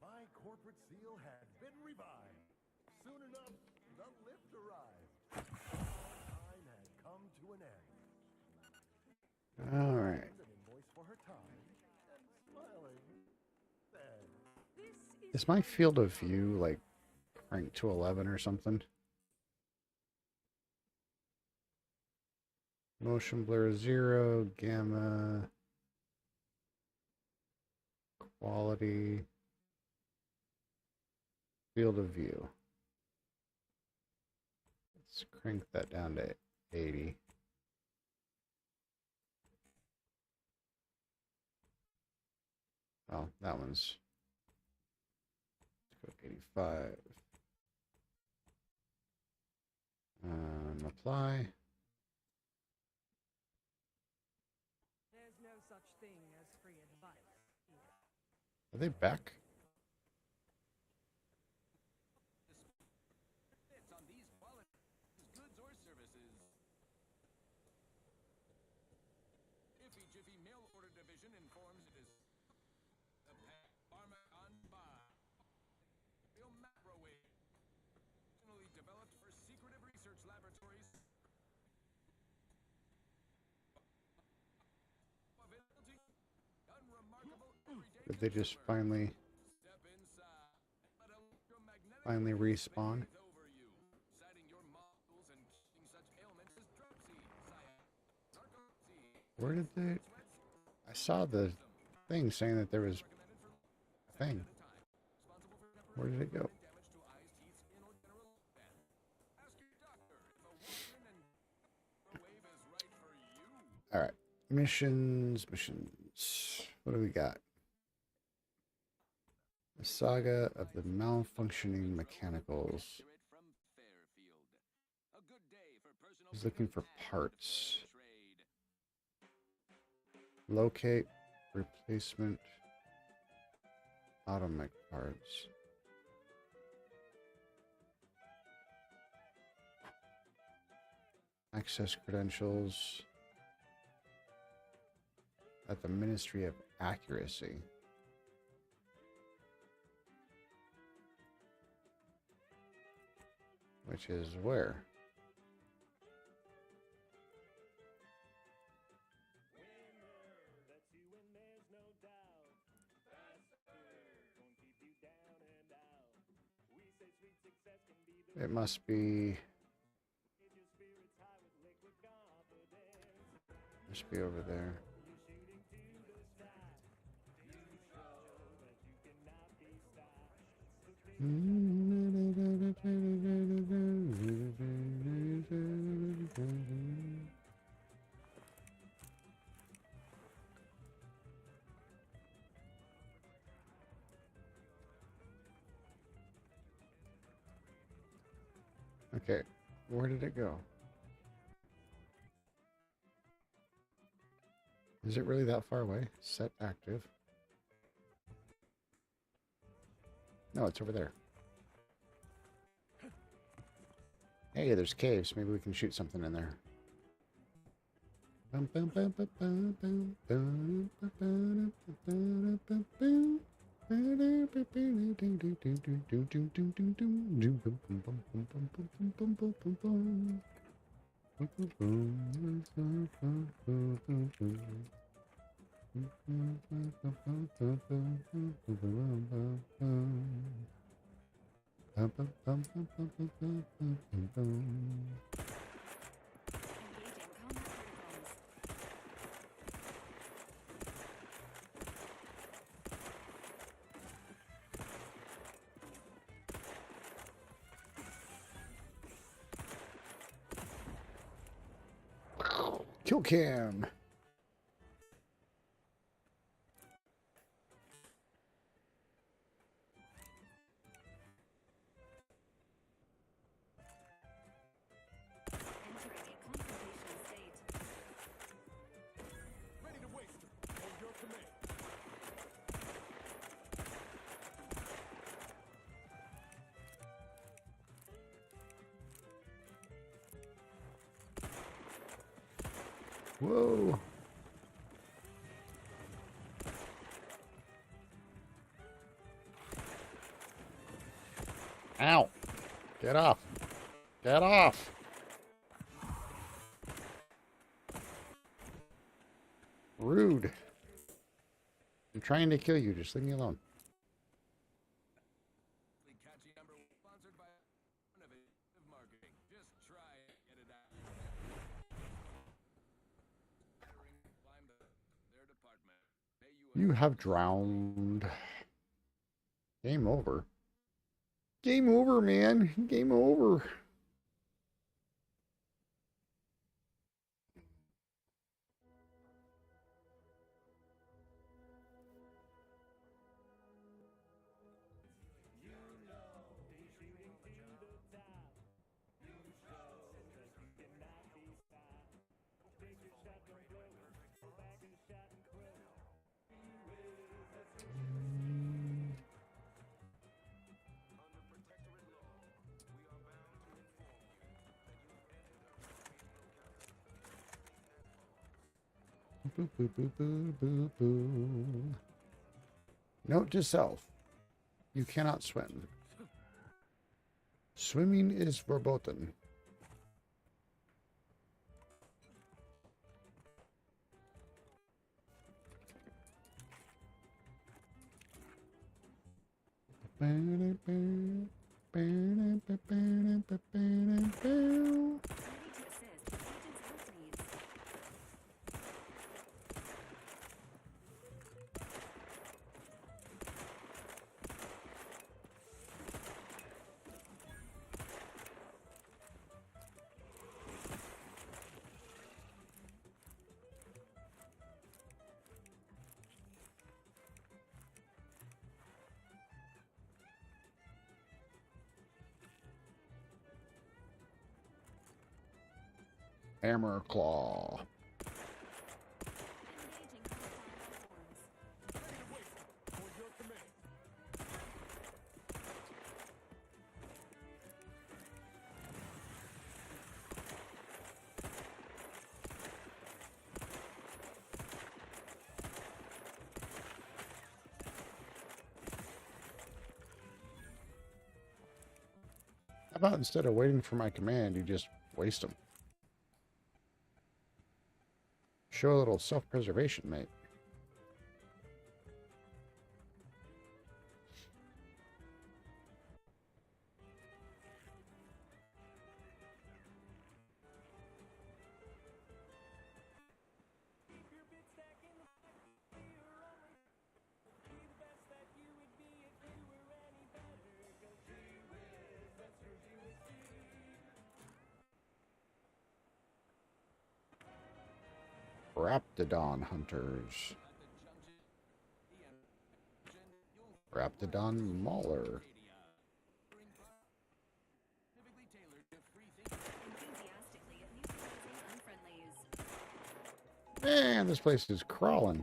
My corporate seal had been revived. Soon enough, the lift arrived. Time had come to an end. All right. An invoice for her time, and smiling, then Is my field of view like ranked to 11 or something? Motion blur 0, gamma, quality, field of view. Let's crank that down to 80. Oh, that one's, let's go 85. Apply. There's no such thing as free advice here. Are they back? It's on these qualities, goods or services. Iffy Jiffy Mail Order Division informs it is the Pharma on by Macrowave, originally developed for secretive research laboratories. Availability, unremarkable everyday Did they just finally step inside. Let electromagnetic finally respawn? over you, citing your molecules and keeping such ailments as dropsy, narcolepsy. Where did they? I saw the thing saying that there was a thing. Where did it go? All right, missions. What do we got? The saga of the malfunctioning mechanicals. He's looking for parts. Locate, replacement, automech parts. Access credentials at the Ministry of Accuracy. Which is where? It must be over there. Okay, Where did it go? Is it really that far away? Set active. No, it's over there. Hey, there's caves. Maybe we can shoot something in there. Kill cam. Ready to waste her. On your command. Whoa. Ow. Get off. Get off. Rude. I'm trying to kill you. Just leave me alone. Catchy number sponsored by innovative marketing. Just try it. Get it out. Climb their department. You have drowned. Game over. Game over, man. Game over. Boo, boo, boo, boo, boo, boo. Note to self. You cannot swim. Swimming is verboten. Hammer Claw. How about instead of waiting for my command, you just waste them? Show a little self-preservation, mate. Raptidon hunters. Raptidon Mauler. Man, this place is crawling.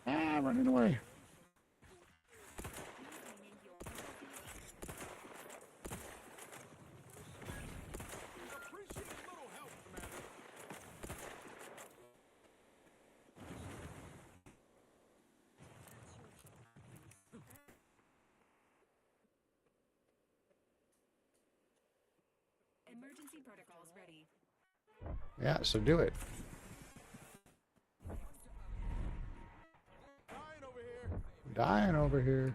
Ah, running away. Emergency protocols ready. Yeah, so do it. Dying over here.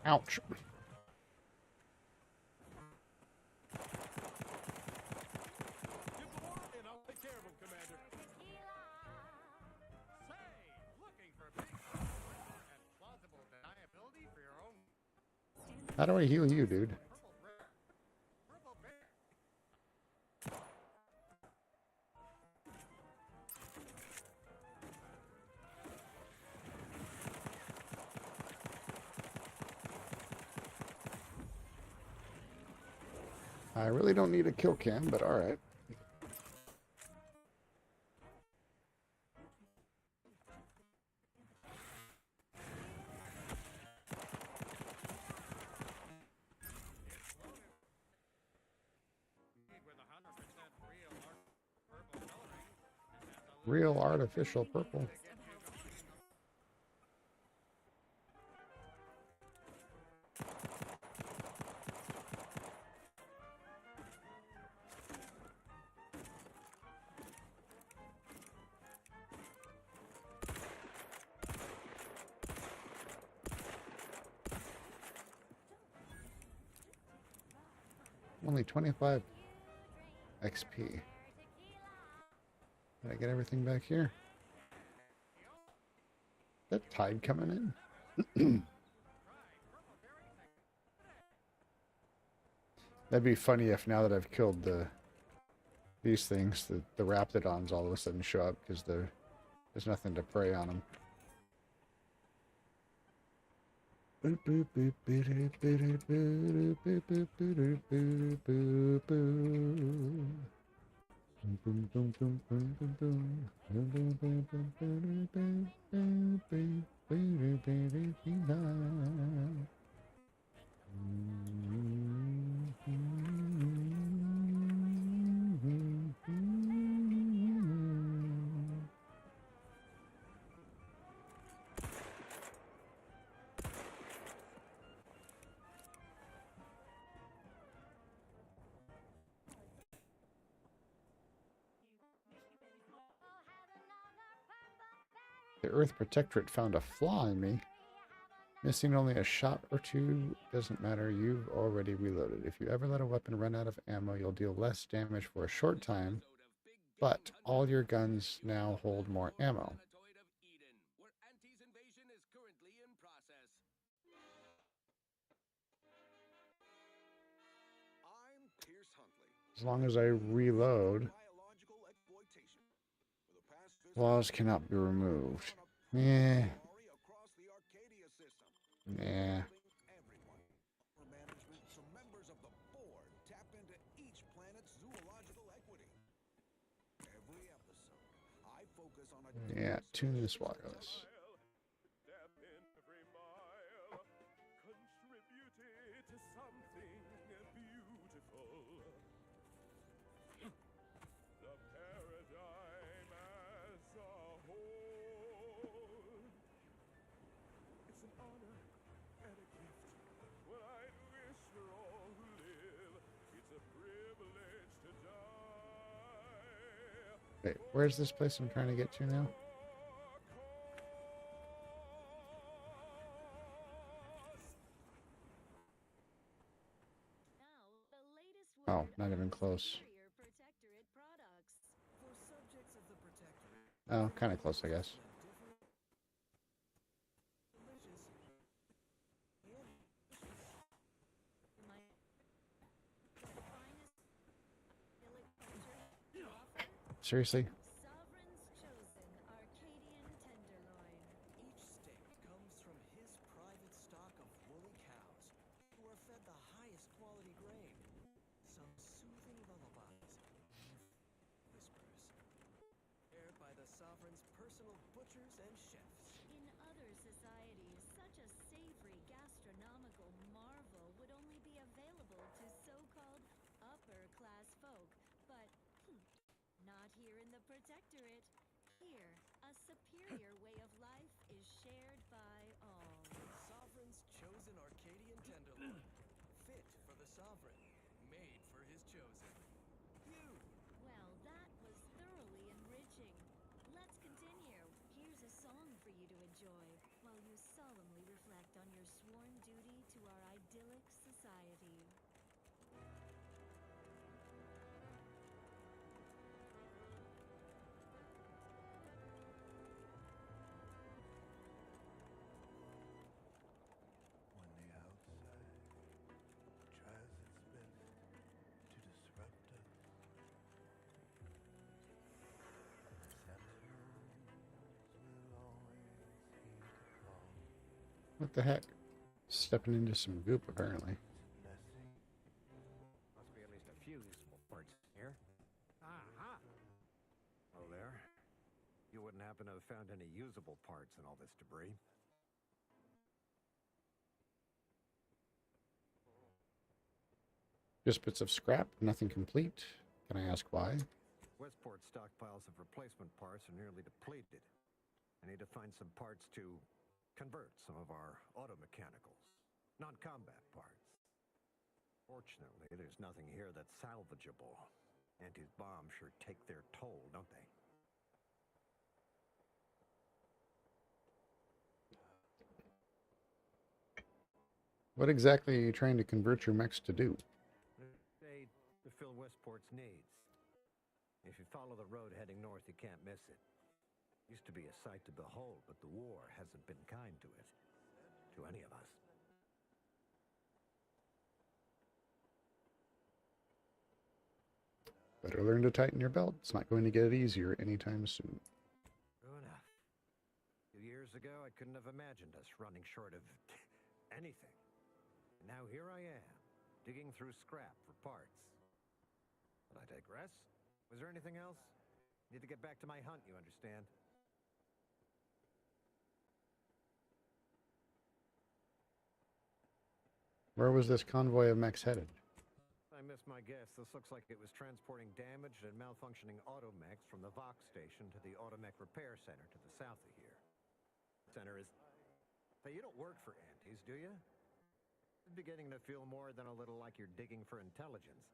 Ouch. How do I heal you, dude? I really don't need a kill cam, but alright. Real artificial purple. Only 25 XP. Did I get everything back here? That tide coming in? That'd be funny if now that I've killed these things, the Raptidons all of a sudden show up because there's nothing to prey on them. Boop, boop, boop, boop, boop, boop, boop, boop, boop, boop, boop, boop. Boom, boom, boom, boom, boom, boom, boom. Boom, boom, boom, boom, boom, boom, boom, boom, boom, boom, boom, boom. The Earth Protectorate found a flaw in me. Missing only a shot or two doesn't matter. You've already reloaded. If you ever let a weapon run out of ammo, you'll deal less damage for a short time, but all your guns now hold more ammo. As long as I reload, flaws cannot be removed. Yeah. Yeah. Yeah, tune this wireless. to something beautiful. The paradigm as a whole. It's an honor and a gift. What I'd wish for all who live. It's a privilege to die. Wait, where's this place I'm trying to get to now? Oh, not even close. For subjects of the Protectorate, Oh, kind of close, I guess. Seriously? each steak comes from his private stock of woolly cows, who are fed the highest quality grain. Some soothing lullabies and whispers, prepared by the sovereign's personal butchers and chefs. In other societies, such a savory gastronomical marvel would only be available to so-called upper-class folk, but not here in the Protectorate. Here, a superior way of life is shared by all. Sovereign's chosen Arcadian tenderloin, fit for the sovereign, made for his chosen. You! Well, that was thoroughly enriching. Let's continue. Here's a song for you to enjoy, while you solemnly reflect on your sworn duty to our idyllic society. When the outside tries its best to disrupt us, the sentinels will always heed the call. What the heck? Stepping into some goop, apparently. Must be at least a few useful parts here. Aha! Oh, there. You wouldn't happen to have found any usable parts in all this debris? Just bits of scrap, nothing complete. Can I ask why? Westport's stockpiles of replacement parts are nearly depleted. I need to find some parts to convert some of our automechanicals, non-combat parts. Fortunately, there's nothing here that's salvageable. Auntie's bombs sure take their toll, don't they? What exactly are you trying to convert your mechs to do? They to fill Westport's needs. If you follow the road heading north, you can't miss it. Used to be a sight to behold, but the war hasn't been kind to it. To any of us. Better learn to tighten your belt. It's not going to get easier anytime soon. True enough. 2 years ago, I couldn't have imagined us running short of anything. And now here I am, digging through scrap for parts. But I digress. Was there anything else? Need to get back to my hunt, you understand? Where was this convoy of mechs headed? I missed my guess. This looks like it was transporting damaged and malfunctioning automechs from the Vox station to the Automech Repair Center to the south of here. Center is... Hey, you don't work for Auntie's, do you? I'm beginning to feel more than a little like you're digging for intelligence.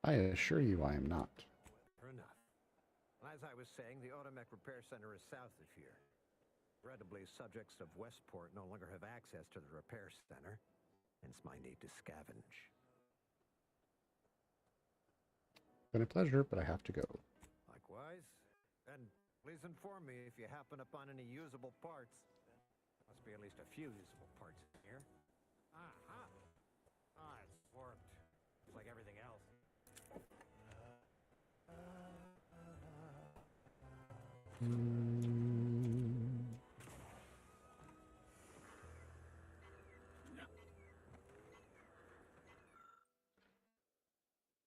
I assure you I am not. Fair enough. As I was saying, the Automech Repair Center is south of here. Regrettably, subjects of Westport no longer have access to the repair center, hence my need to scavenge. Been a pleasure, but I have to go. Likewise. And please inform me if you happen upon any usable parts. Must be at least a few usable parts in here. Aha! Ah, it's warped. Just like everything else.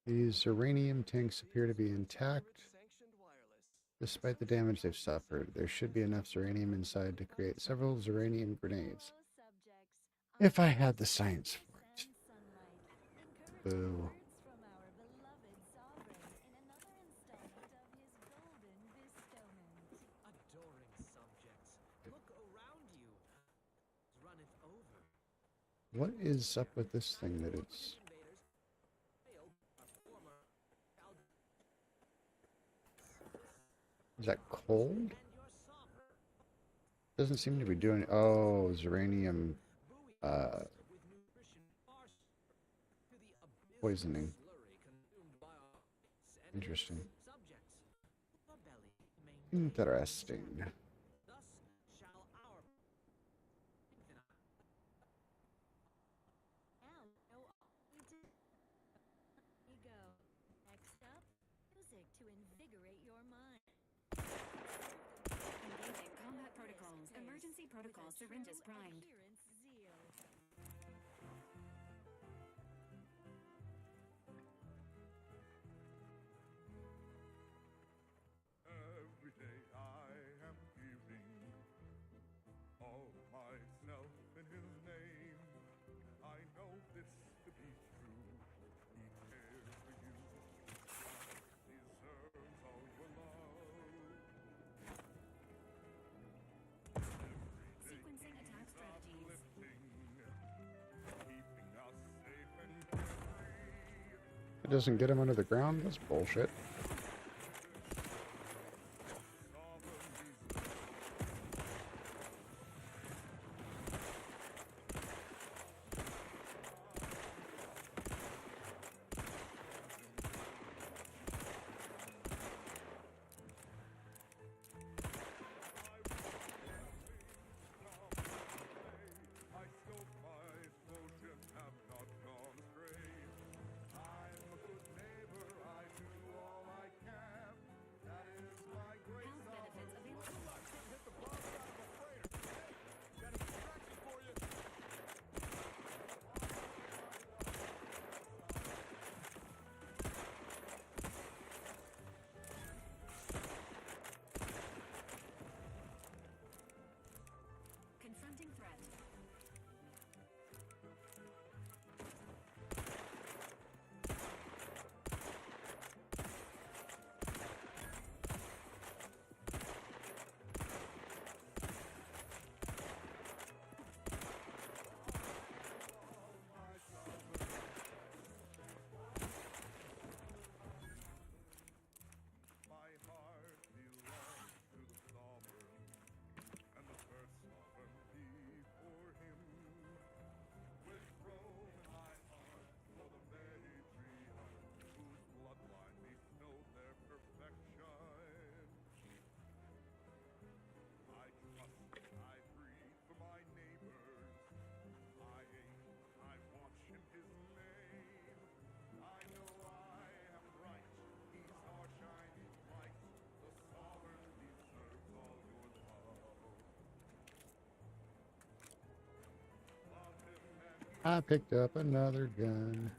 These uranium tanks appear to be intact. Despite the damage they've suffered, there should be enough Zeranium inside to create several Zeranium grenades. If I had the science for it. Boo. Adoring subjects, look around you. Run it over. What is up with this thing that it's... Is that cold? Doesn't seem to be doing... Oh, Zeranium poisoning. Interesting. Interesting. Next up, music to invigorate your mind. Engaging combat protocols. Emergency protocol syringes primed. Every day I am giving all myself in his name. I know this to be true. He cares for you. Deserves all your love. Sequencing attack strategies. Keeping us safe and carefree. It doesn't get him under the ground? That's bullshit. Confronting threat. My heart belongs to the sovereign, and the first sovereignty for him. With throne in my heart for the matriarch, whose bloodline bestowed their perfection. I trust, I breathe for my neighbors. I aim, I watch in his name. I know I am right. He's our shining light. The sovereign deserves all your love. Love him and I picked up another gun.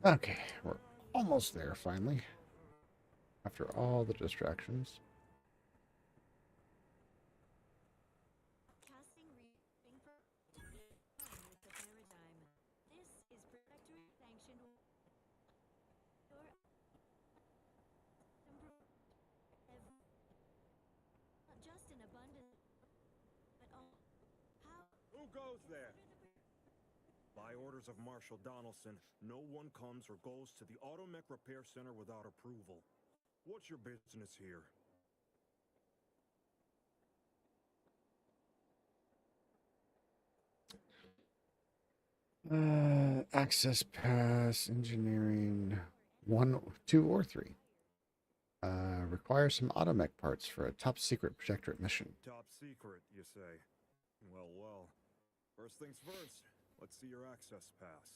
Okay, we're almost there finally. After all the distractions. Casting reading for with the paradigm. This is protectorate sanctioned. Just an abundance, but all. How? Who goes there? By orders of Marshal Donaldson, no one comes or goes to the Automech Repair Center without approval. What's your business here? Access pass, engineering. 1, 2, or 3. Require some automech parts for a top secret projectorate mission. Top secret, you say? Well, well. First things first, let's see your access pass.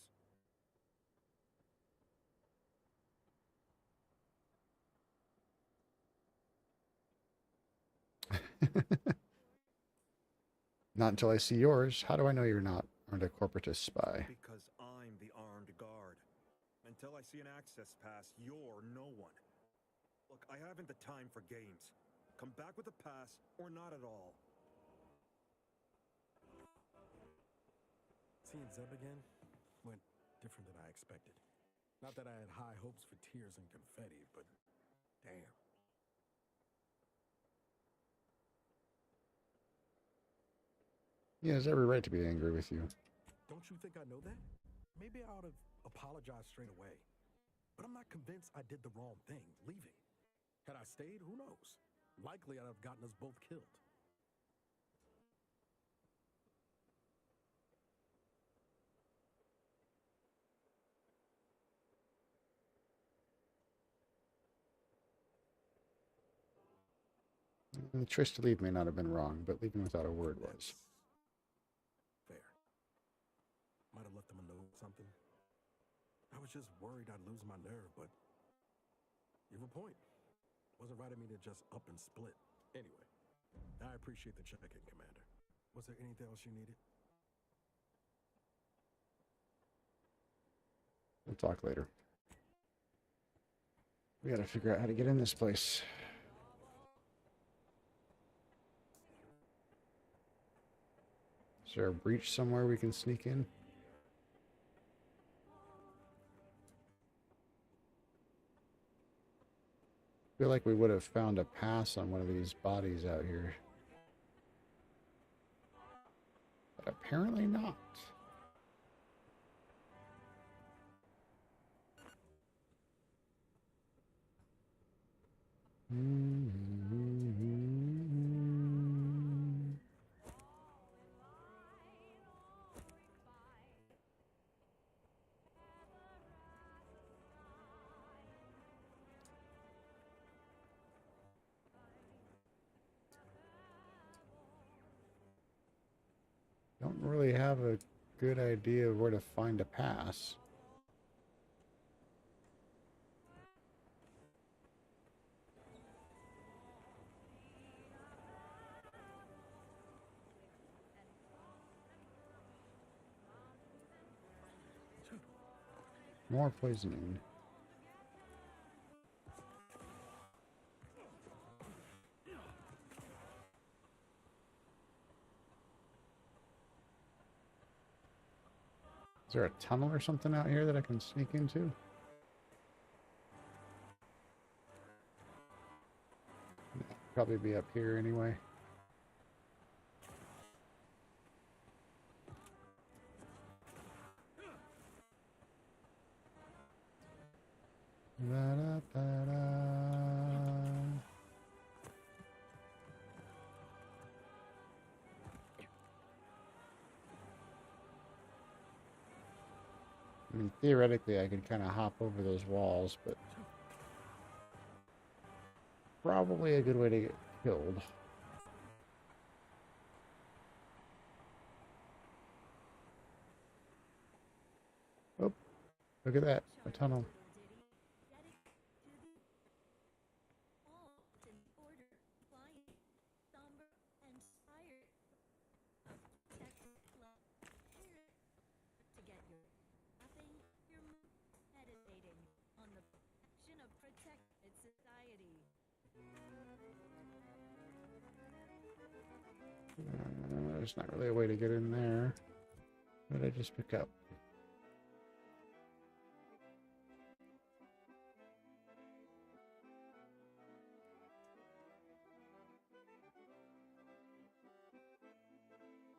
Not until I see yours. How do I know you're not aren't a corporatist spy? Because I'm the armed guard. Until I see an access pass, you're no one. Look, I haven't the time for games. Come back with a pass, or not at all. Seeing Zeb again went different than I expected. Not that I had high hopes for tears and confetti, but damn. He has every right to be angry with you. Don't you think I know that? Maybe I ought to apologize straight away. But I'm not convinced I did the wrong thing, leaving. Had I stayed, who knows? Likely I'd have gotten us both killed. The choice to leave may not have been wrong, but leaving without a word was. Fair. Might have left them a note or something. I was just worried I'd lose my nerve, but you have a point. Wasn't right of me to just up and split. Anyway, I appreciate the check-in, Commander. Was there anything else you needed? We'll talk later. We gotta figure out how to get in this place. Is there a breach somewhere we can sneak in? I feel like we would have found a pass on one of these bodies out here. But apparently not. Don't really have a good idea of where to find a pass. More poisoning. Is there a tunnel or something out here that I can sneak into? Probably be up here anyway. I mean, theoretically, I could kind of hop over those walls, but probably a good way to get killed. Oh, look at that, a tunnel. There's not really a way to get in there. What did I just pick up?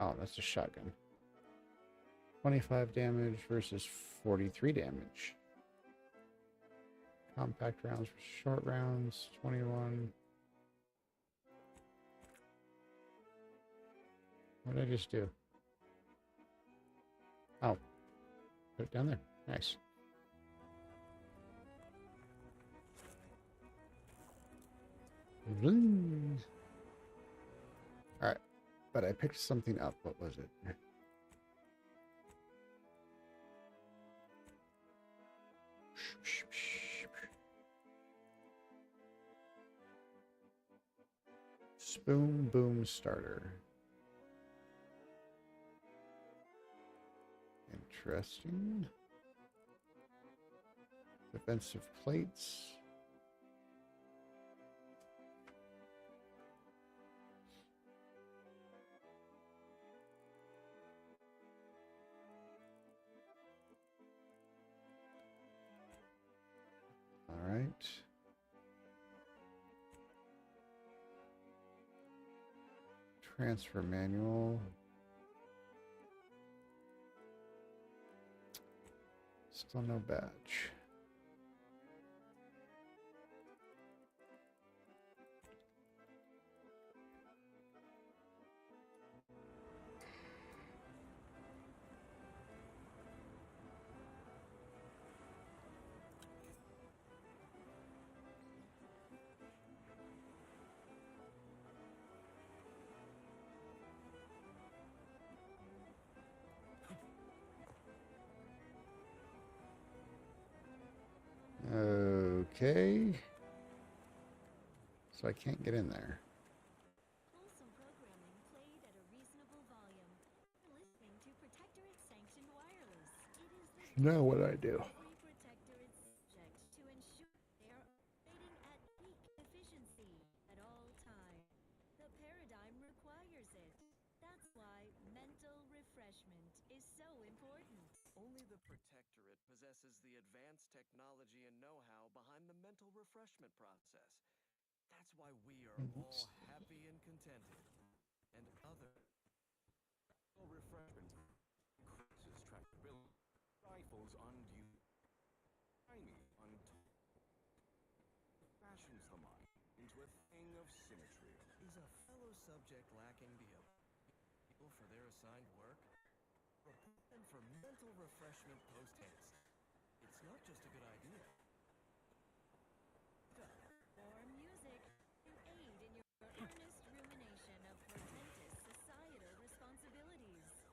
Oh, that's a shotgun. 25 damage versus 43 damage. Compact rounds for short rounds, 21. What did I just do? Oh, put it down there. Nice. Alright, but I picked something up. What was it? Spoon Boom Starter. Interesting. Defensive plates. All right. Transfer manual. Still no badge. Okay. So I can't get in there. Wholesome programming played at a reasonable volume. Listening to Protectorate Sanctioned Wireless. It is the Now what do I do? every Protectorate subject to ensure they are operating at peak efficiency at all times. The paradigm requires it. That's why mental refreshment is so important. Only the Protectorate possesses the advanced technology and know-how behind the mental refreshment process. That's why we are all happy and contented. And other mental refreshment increases tractability, rifles undue, tiny, fashions the mind into a thing of symmetry. Is a fellow subject lacking the ability for their assigned work? Report them for mental refreshment post-haste. It's not just a good idea. Or music to aid in your earnest rumination of portentous societal responsibilities.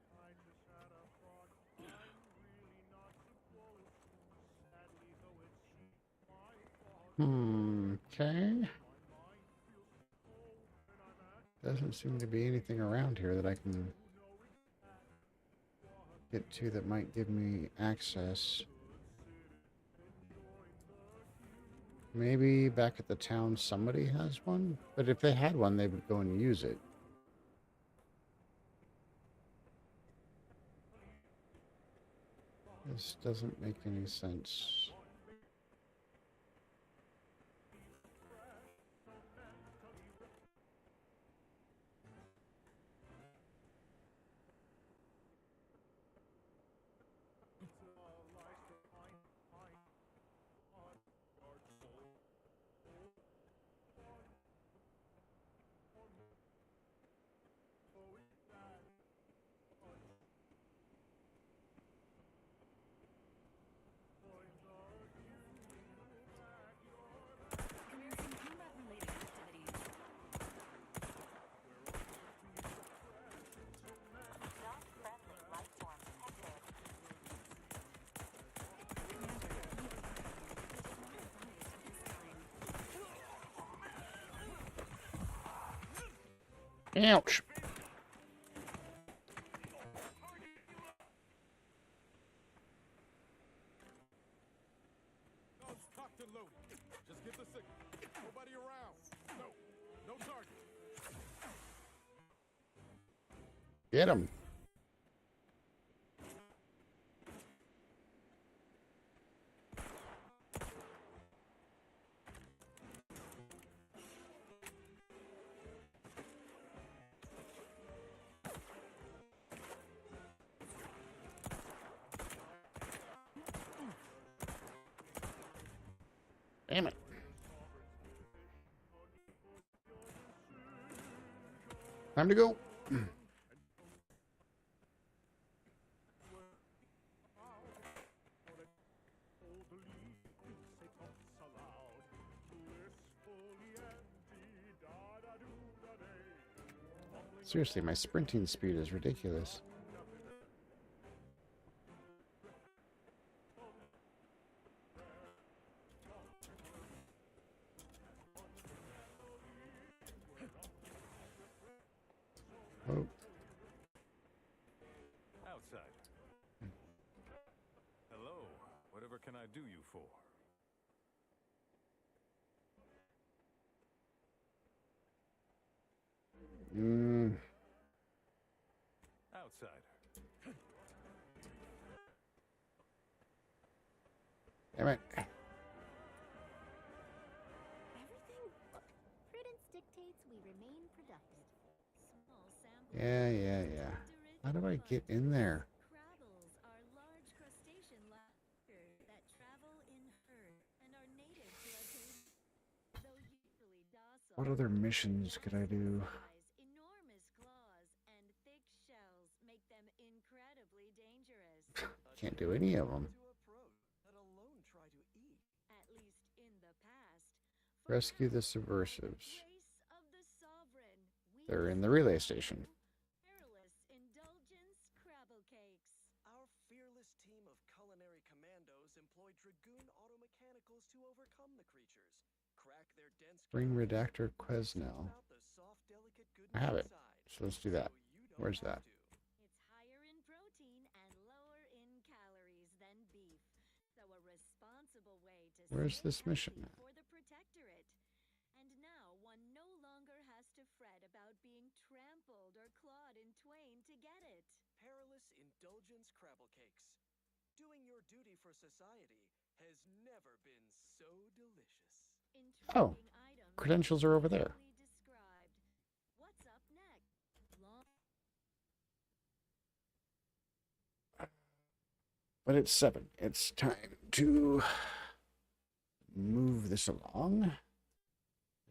Behind the shadow frog, I'm really not supposed to. Sadly, though it's my fault. Okay. Doesn't seem to be anything around here that I can get to that might give me access. Maybe back at the town somebody has one, but if they had one, they would go and use it. This doesn't make any sense. Commencing combat-related activities. Non-friendly life form detected. Ouch. Guns cocked and loaded. Just get the signal. Nobody around. No target. Get him. Damn it. Time to go. Seriously, my sprinting speed is ridiculous. Oh. Outside. Hello. Whatever can I do you for? Outsider. Damn it. Prudence dictates we remain productive. Small sample Yeah. How do I get in there? Crabbles are large crustacean lobsters that travel in herds and are native to Arcadia. Though usually docile, What other missions could I do? enormous claws and thick shells make them incredibly dangerous. Can't do any of them. Let alone try to eat. At least in the past. Rescue the subversives. Grace of the Sovereign, we They're in the relay station. perilous indulgence crabble cakes. Our fearless team of culinary commandos employ Dragoon automechanicals to overcome the creatures. Crack their dense Bring Redactor Quesnel. out the soft, delicate I have it. goodness inside. So let's do that. Where's that? It's higher in protein and lower in calories than beef. So a responsible way to Where's stay this mission healthy at? for the Protectorate. And now one no longer has to fret about being trampled or clawed in twain to get it. Perilous indulgence crabble cakes. Doing your duty for society has never been so delicious. Oh, Intriguing items credentials are over there. clearly described. What's up next? Long But it's 7. It's time to move this along.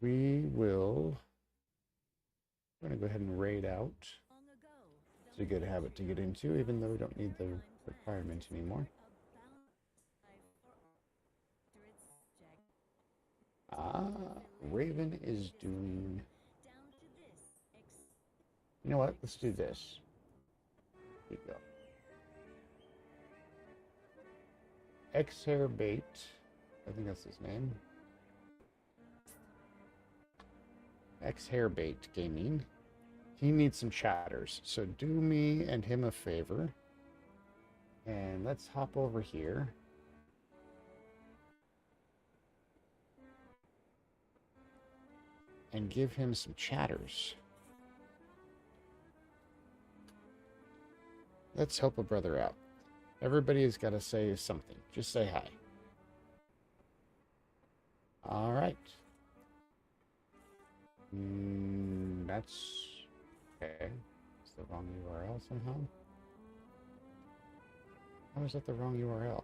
We're going to go ahead and raid out. It's a good habit to get into, even though we don't need the requirement anymore. Raven is doing... You know what? Let's do this. Here you go. X-Hair Bait. I think that's his name. X-Hair Bait Gaming. He needs some chatters. So do me and him a favor. And let's hop over here. And give him some chatters. Let's help a brother out. Everybody's got to say something. Just say hi. All right. That's okay. It's the wrong URL somehow. How is that the wrong URL?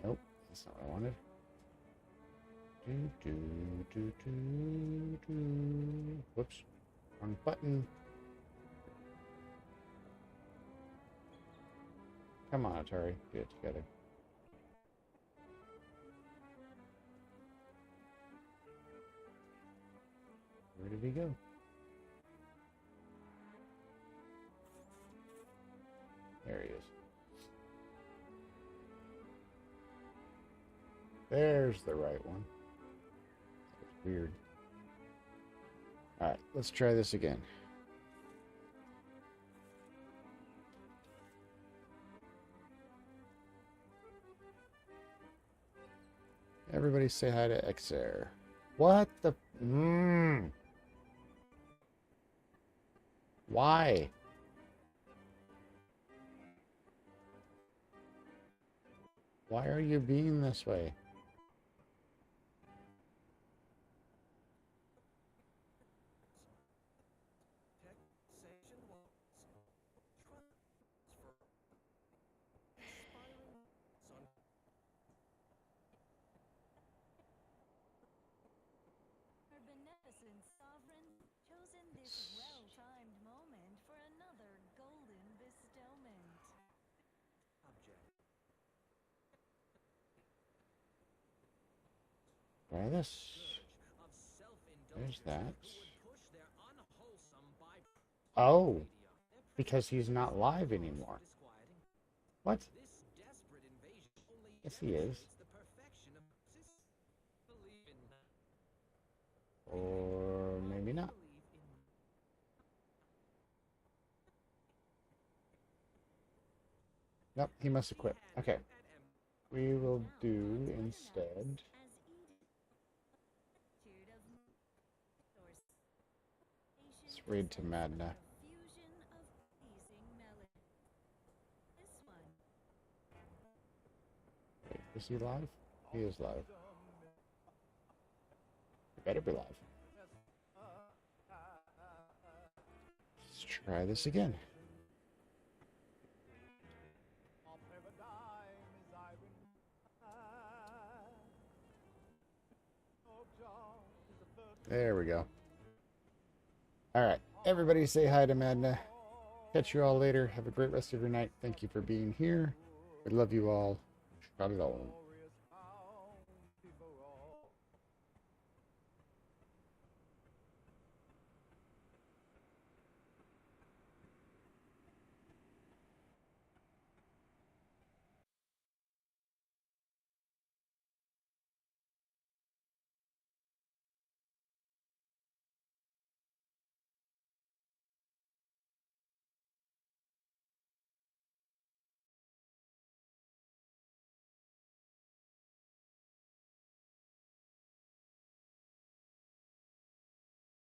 Nope, that's not what I wanted. Whoops. Wrong button. Come on, Atari. Get it together. Where did he go? There he is. There's the right one. That's weird. Alright, let's try this again. Everybody say hi to Xair. What the... Why? Why are you being this way? Our beneficent sovereign chosen this well-timed moment for another golden bestowment. Object. Try this. There's that. Oh, because he's not live anymore. What? Yes, he is. Or maybe not. Nope, he must have quit. Okay. We will do instead. Let's read to Madna. Wait, is he live? He is live. He better be live. Let's try this again. There we go. All right. Everybody say hi to Madna. Catch you all later. Have a great rest of your night. Thank you for being here. We love you all. Shalom.